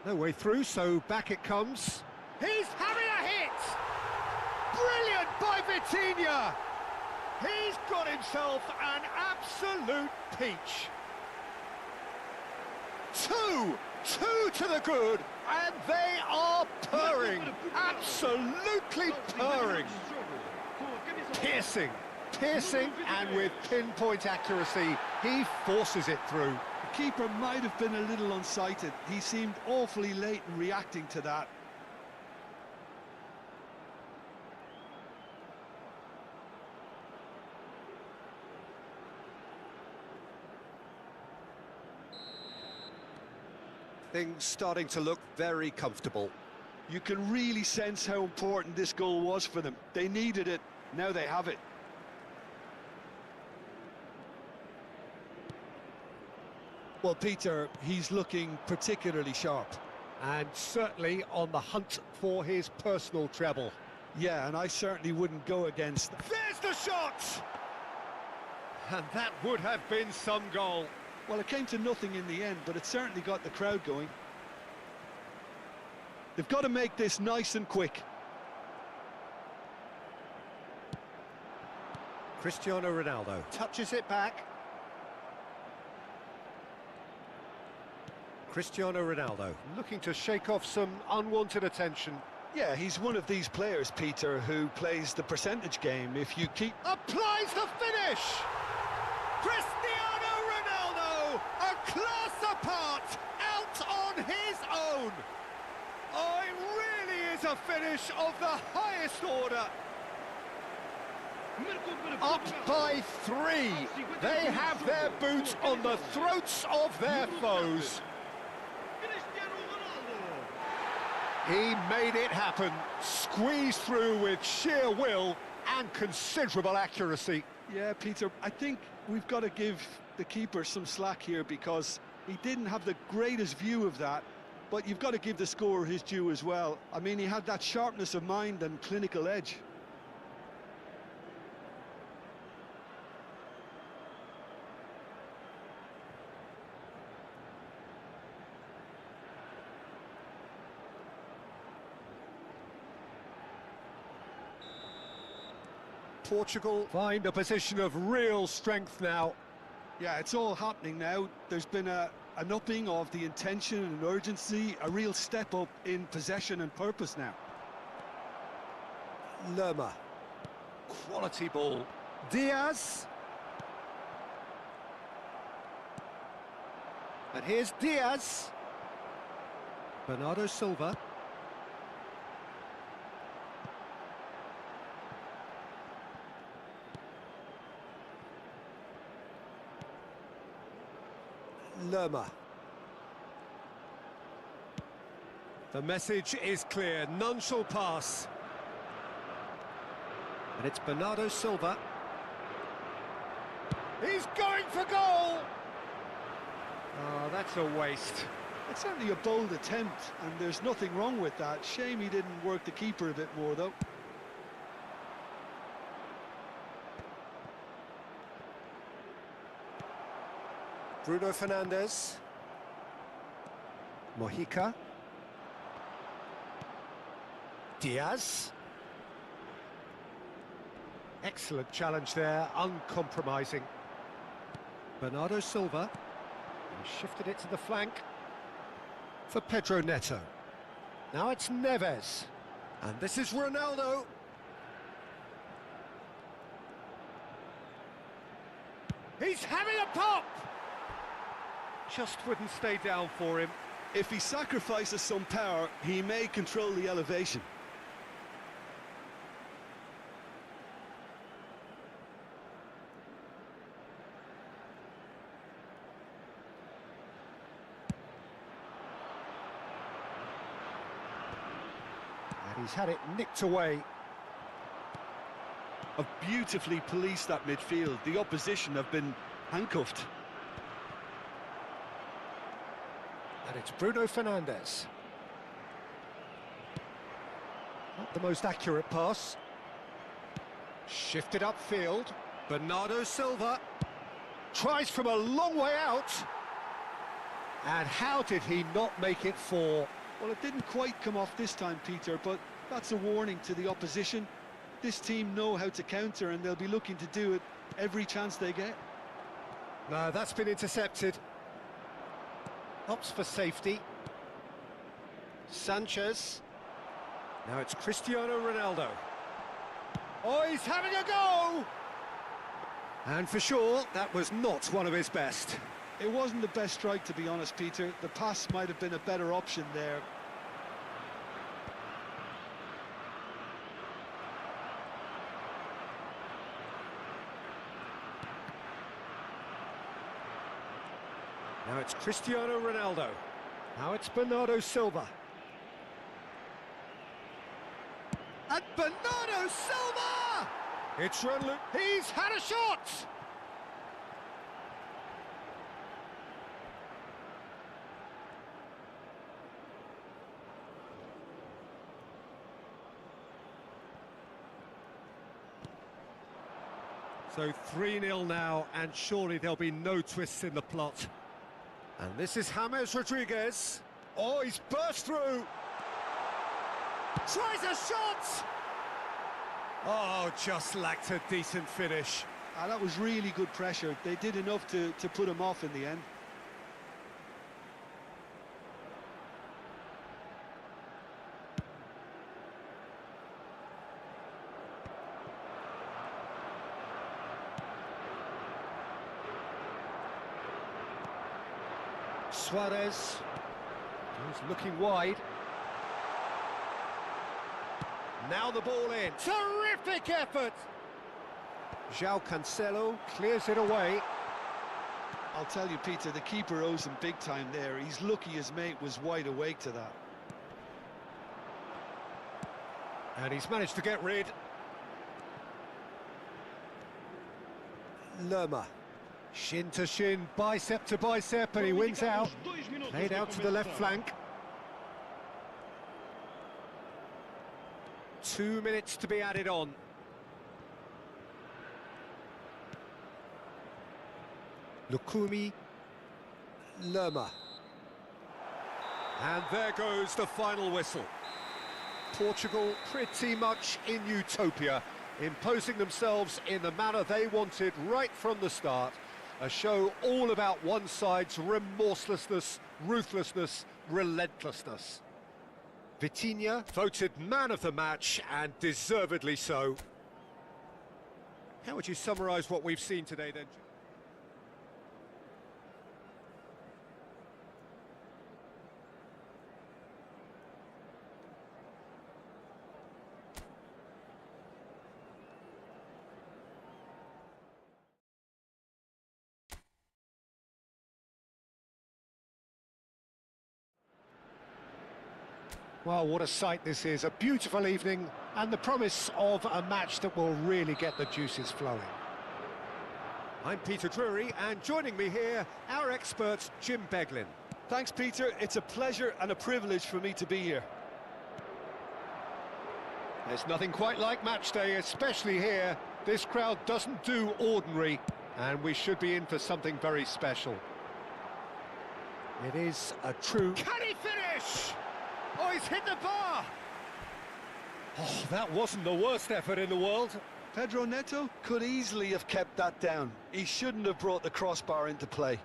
No way through, so back it comes. He's having a hit! Brilliant by Vitinha! He's got himself an absolute peach. Two to the good, and they are purring, absolutely purring. Piercing, and with pinpoint accuracy, he forces it through. The keeper might have been a little unsighted. He seemed awfully late in reacting to that. Things starting to look very comfortable. You can really sense how important this goal was for them. They needed it, now they have it. Well, Peter, he's looking particularly sharp. And certainly on the hunt for his personal treble. Yeah, and I certainly wouldn't go against that. There's the shot! And that would have been some goal. Well, it came to nothing in the end, but it certainly got the crowd going. They've got to make this nice and quick. Cristiano Ronaldo Touches it back. Cristiano Ronaldo. Looking to shake off some unwanted attention. Yeah, he's one of these players, Peter, who plays the percentage game. If you keep... Applies the finish! Cristiano Ronaldo, a class apart, out on his own. Oh, it really is a finish of the highest order. Up by 3. They have their boot on the throats of their foes. He made it happen, squeezed through with sheer will and considerable accuracy. Yeah, Peter, I think we've got to give the keeper some slack here because he didn't have the greatest view of that, but you've got to give the scorer his due as well. I mean, he had that sharpness of mind and clinical edge. Portugal find a position of real strength now. Yeah, it's all happening now. There's been an upping of the intention and urgency, a real step up in possession and purpose now. Lerma. Quality ball. Diaz. And here's Diaz. Bernardo Silva. Lerma. The message is clear, none shall pass. And it's Bernardo Silva. He's going for goal! Oh, that's a waste. It's certainly a bold attempt, and there's nothing wrong with that. Shame he didn't work the keeper a bit more, though. Bruno Fernandes. Mojica. Diaz. Excellent challenge there, uncompromising. Bernardo Silva. He shifted it to the flank for Pedro Neto. Now it's Neves. And this is Ronaldo. He's having a pop! Just wouldn't stay down for him. If he sacrifices some power, he may control the elevation. And he's had it nicked away. Have beautifully policed that midfield. The opposition have been handcuffed. And it's Bruno Fernandes. Not the most accurate pass. Shifted upfield. Bernardo Silva tries from a long way out. And how did he not make it 4? Well, it didn't quite come off this time, Peter, but that's a warning to the opposition. This team know how to counter, and they'll be looking to do it every chance they get. No, that's been intercepted. Opts for safety. Sanchez. Now it's Cristiano Ronaldo. Oh, he's having a go! And for sure, that was not one of his best. It wasn't the best strike, to be honest, Peter. The pass might have been a better option there. Now it's Cristiano Ronaldo. Now it's Bernardo Silva. And Bernardo Silva! It's run. He's had a shot! So 3-0 now, and surely there'll be no twists in the plot. And this is James Rodriguez. Oh, he's burst through. Tries a shot! Oh, just lacked a decent finish. That was really good pressure. They did enough to put him off in the end. Suarez. He's looking wide. Now the ball in. Terrific effort! João Cancelo clears it away. I'll tell you, Peter, the keeper owes him big time there. He's lucky his mate was wide awake to that. And he's managed to get rid. Lerma. Shin to shin, bicep to bicep, and he wins out. Played out to the left flank. 2 minutes to be added on. Lukumi. Lerma. And there goes the final whistle. Portugal pretty much in utopia, imposing themselves in the manner they wanted right from the start. A show all about one side's remorselessness, ruthlessness, relentlessness. Vitinha voted man of the match, and deservedly so. How would you summarise what we've seen today then? Well, what a sight this is. A beautiful evening and the promise of a match that will really get the juices flowing. I'm Peter Drury, and joining me here, our expert, Jim Beglin. Thanks, Peter. It's a pleasure and a privilege for me to be here. There's nothing quite like match day, especially here. This crowd doesn't do ordinary, and we should be in for something very special. It is a true... Can he finish? Oh, he's hit the bar! Oh, that wasn't the worst effort in the world. Pedro Neto could easily have kept that down. He shouldn't have brought the crossbar into play.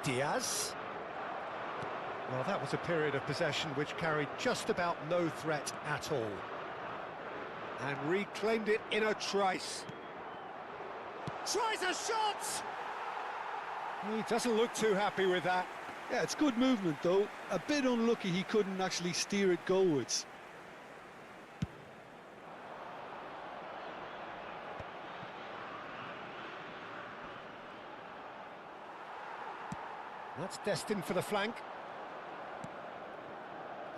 Diaz. Well, that was a period of possession which carried just about no threat at all. And reclaimed it in a trice. Tries a shot! He doesn't look too happy with that. Yeah, it's good movement, though. A bit unlucky he couldn't actually steer it goalwards. That's destined for the flank.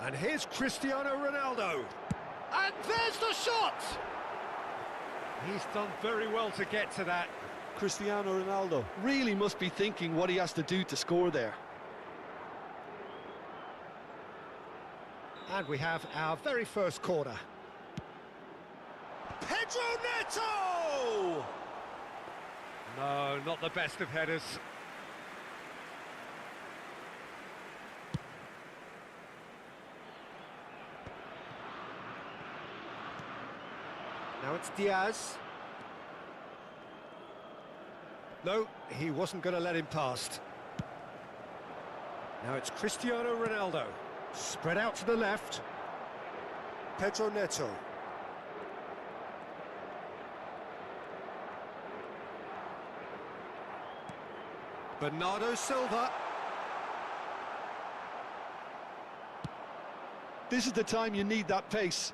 And here's Cristiano Ronaldo. And there's the shot! He's done very well to get to that. Cristiano Ronaldo really must be thinking what he has to do to score there. And we have our very first corner. Pedro Neto! No, not the best of headers. Now it's Diaz. No, he wasn't going to let him past. Now it's Cristiano Ronaldo. Spread out to the left. Pedro Neto. Bernardo Silva. This is the time you need that pace.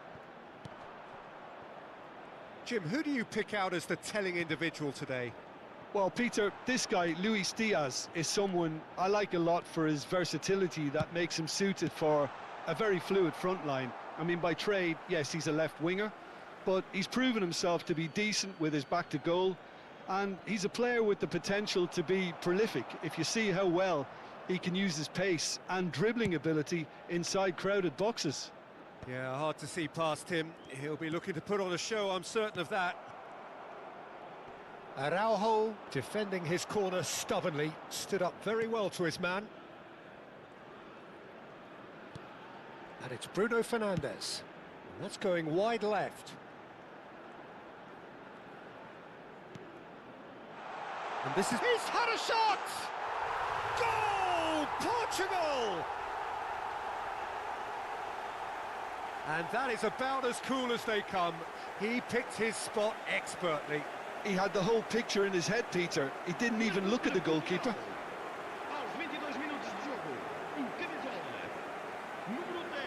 Jim, who do you pick out as the telling individual today? Well, Peter, this guy, Luis Diaz, is someone I like a lot for his versatility that makes him suited for a very fluid front line. I mean, by trade, yes, he's a left winger, but he's proven himself to be decent with his back to goal, and he's a player with the potential to be prolific if you see how well he can use his pace and dribbling ability inside crowded boxes. Yeah, hard to see past him. He'll be looking to put on a show, I'm certain of that. Araujo, defending his corner stubbornly, stood up very well to his man. And it's Bruno Fernandes. And that's going wide left. And this is... He's had a shot! Goal! Portugal! And that is about as cool as they come. He picked his spot expertly. He had the whole picture in his head, Peter. He didn't even look at the goalkeeper. Aos 22 minutos de jogo, o camisola número 10.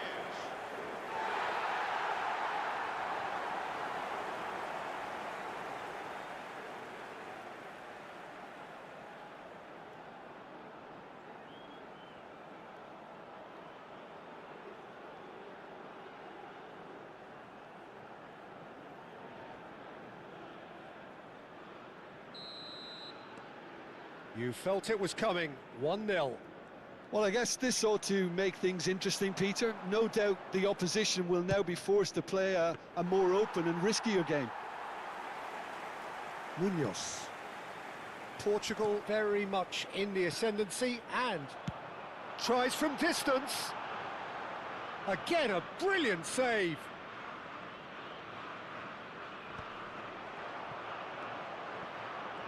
You felt it was coming, 1-0. Well, I guess this ought to make things interesting, Peter. No doubt the opposition will now be forced to play a more open and riskier game. Munoz. Portugal very much in the ascendancy and tries from distance. Again, a brilliant save.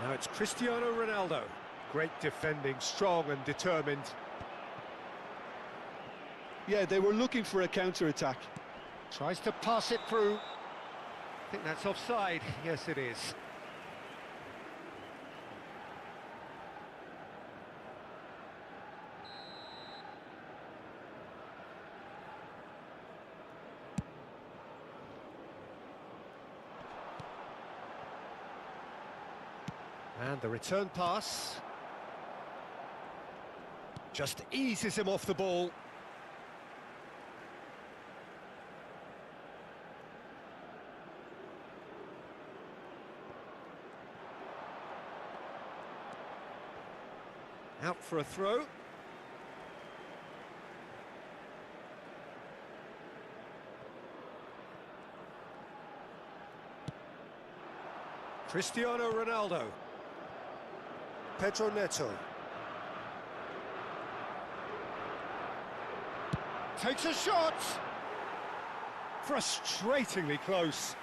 Now it's Cristiano Ronaldo. Great defending, strong and determined. Yeah, they were looking for a counter-attack. Tries to pass it through. I think that's offside. Yes, it is. And the return pass just eases him off the ball. Out for a throw. Cristiano Ronaldo. Pedro Neto. Takes a shot! Frustratingly close.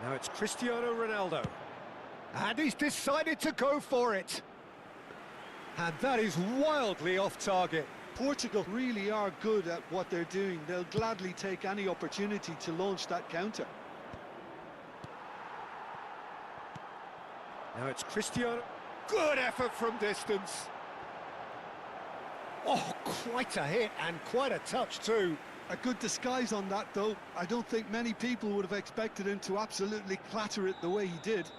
Now it's Cristiano Ronaldo. And he's decided to go for it. And that is wildly off target. Portugal really are good at what they're doing. They'll gladly take any opportunity to launch that counter. Now it's Cristiano. Good effort from distance. Oh, quite a hit and quite a touch too. A good disguise on that, though. I don't think many people would have expected him to absolutely clatter it the way he did.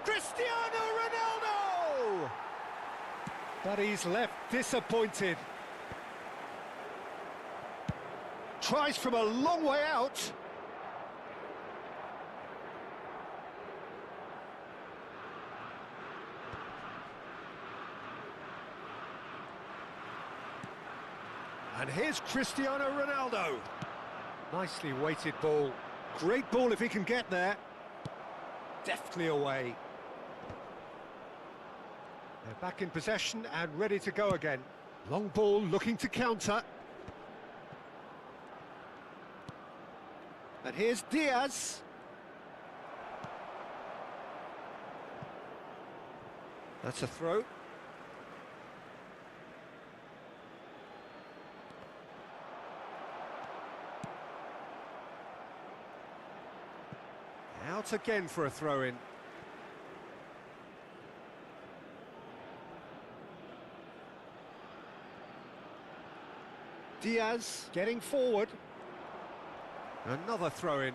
Cristiano Ronaldo! But he's left disappointed. Tries from a long way out. And here's Cristiano Ronaldo. Nicely weighted ball. Great ball if he can get there. Deftly away. They're back in possession and ready to go again. Long ball looking to counter. And here's Diaz. That's a throw. Out again for a throw-in. Diaz getting forward. Another throw-in.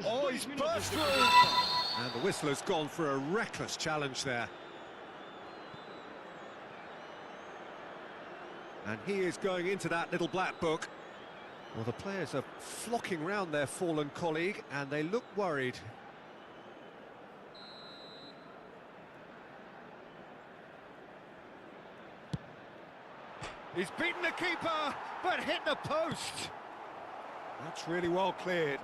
Oh, he's burst through! And the whistler's gone for a reckless challenge there. And he is going into that little black book. Well, the players are flocking round their fallen colleague, and they look worried. He's beaten the keeper, but hit the post. That's really well cleared.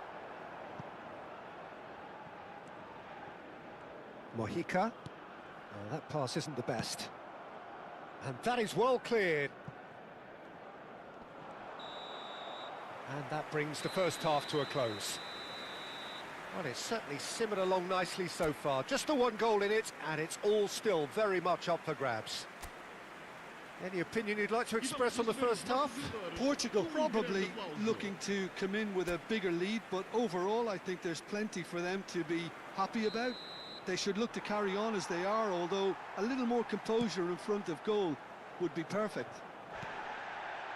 Mojica. Oh, that pass isn't the best. And that is well cleared. And that brings the first half to a close. Well, it's certainly simmered along nicely so far. Just the one goal in it, and it's all still very much up for grabs. Any opinion you'd like to express on the first half? Portugal probably looking to come in with a bigger lead, but overall I think there's plenty for them to be happy about. They should look to carry on as they are, although a little more composure in front of goal would be perfect.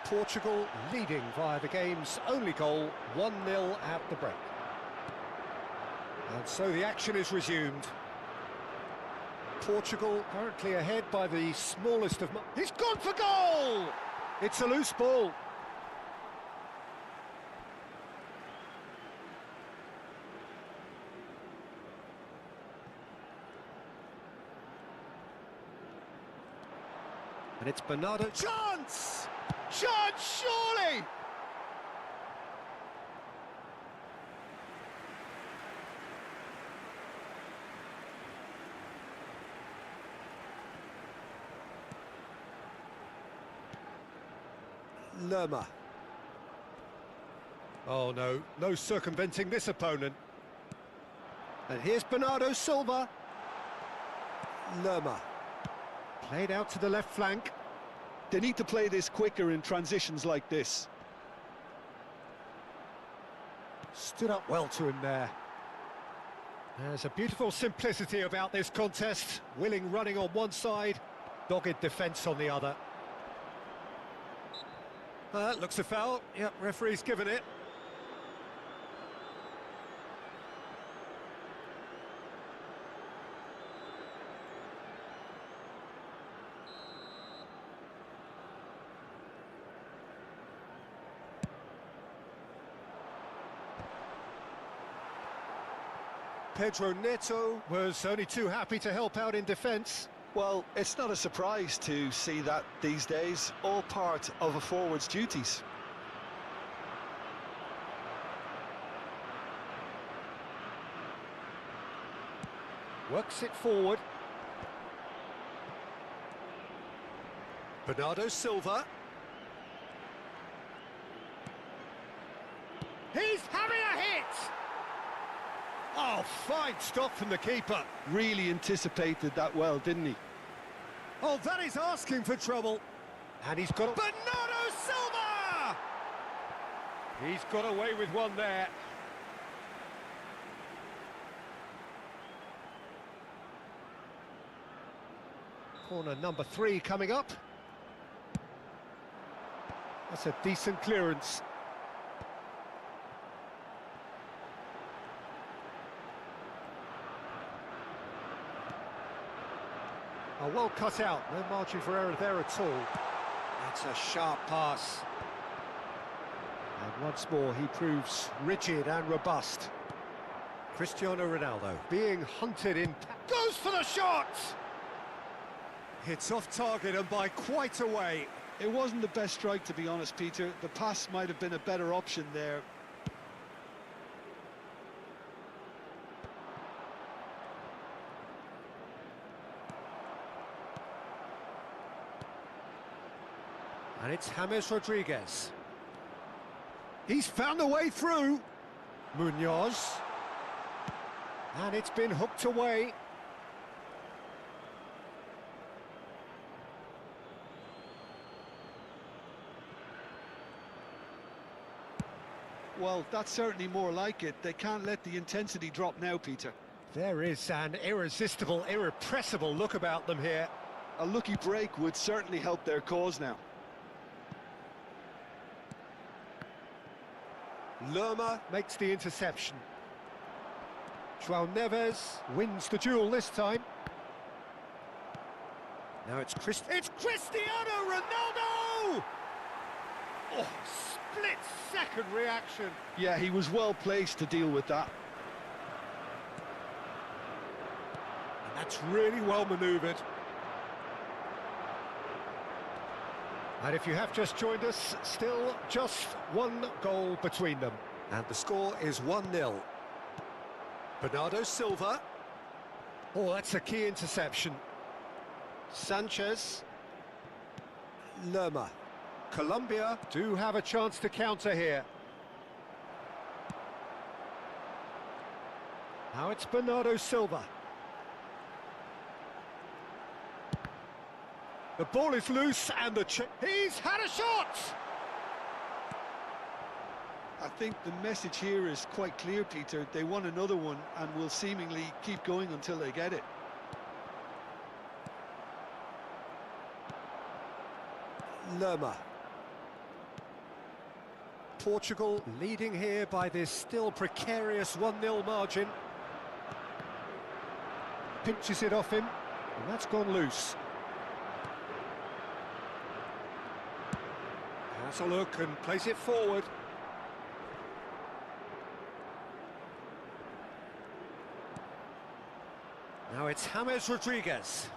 Portugal leading via the game's only goal, 1-0 at the break. And so the action is resumed. Portugal currently ahead by the smallest of... He's gone for goal! It's a loose ball. And it's Bernardo. Chance! Chance, surely! Lerma. Oh no, no circumventing this opponent. And here's Bernardo Silva. Lerma. Played out to the left flank. They need to play this quicker in transitions like this. Stood up well to him there. There's a beautiful simplicity about this contest. Willing running on one side, dogged defence on the other. Looks a foul. Yep, referee's given it. Pedro Neto was only too happy to help out in defence. Well, it's not a surprise to see that these days, all part of a forward's duties. Works it forward. Bernardo Silva. He's having a hit! Oh, fine stop from the keeper. Really anticipated that well, didn't he? Oh, that is asking for trouble. And he's got... Bernardo Silva! He's got away with one there. Corner number 3 coming up. That's a decent clearance. Oh, well cut out, no margin for error there at all. That's a sharp pass. And once more he proves rigid and robust. Cristiano Ronaldo being hunted in... Goes for the shot! Hits off target and by quite a way. It wasn't the best strike, to be honest, Peter. The pass might have been a better option there. And it's James Rodriguez. He's found a way through. Munoz. And it's been hooked away. Well, that's certainly more like it. They can't let the intensity drop now, Peter. There is an irresistible, irrepressible look about them here. A lucky break would certainly help their cause now. Lerma makes the interception. João Neves wins the duel this time. Now it's Cristiano Ronaldo! Oh, split-second reaction. Yeah, he was well placed to deal with that. And that's really well manoeuvred. And if you have just joined us, still just one goal between them. And the score is 1-0. Bernardo Silva. Oh, that's a key interception. Sanchez. Lerma. Colombia do have a chance to counter here. Now it's Bernardo Silva. The ball is loose and he's had a shot! I think the message here is quite clear, Peter. They want another one and will seemingly keep going until they get it. Lerma. Portugal leading here by this still precarious 1-0 margin. Pinches it off him, and that's gone loose. Has a look and plays it forward. Now it's James Rodriguez.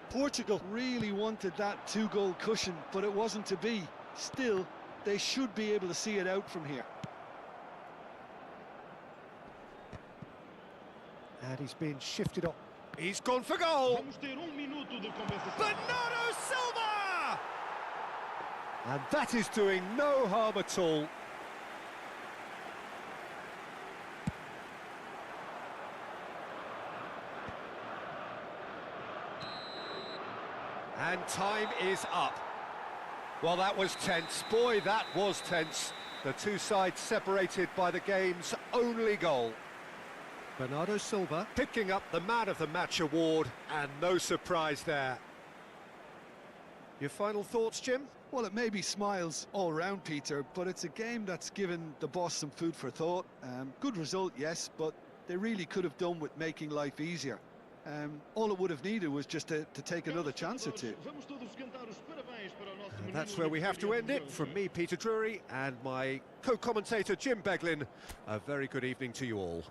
Portugal really wanted that 2-goal cushion, but it wasn't to be. Still, they should be able to see it out from here. And he's been shifted off. He's gone for goal! Bernardo Silva! And that is doing no harm at all. And time is up. Well, that was tense. Boy, that was tense. The two sides separated by the game's only goal. Bernardo Silva picking up the Man of the Match award, and no surprise there. Your final thoughts, Jim? Well, it may be smiles all round, Peter, but it's a game that's given the boss some food for thought. Good result, yes, but they really could have done with making life easier. All it would have needed was just to take another chance or two. And that's where we have to end it. From me, Peter Drury, and my co-commentator, Jim Beglin, a very good evening to you all.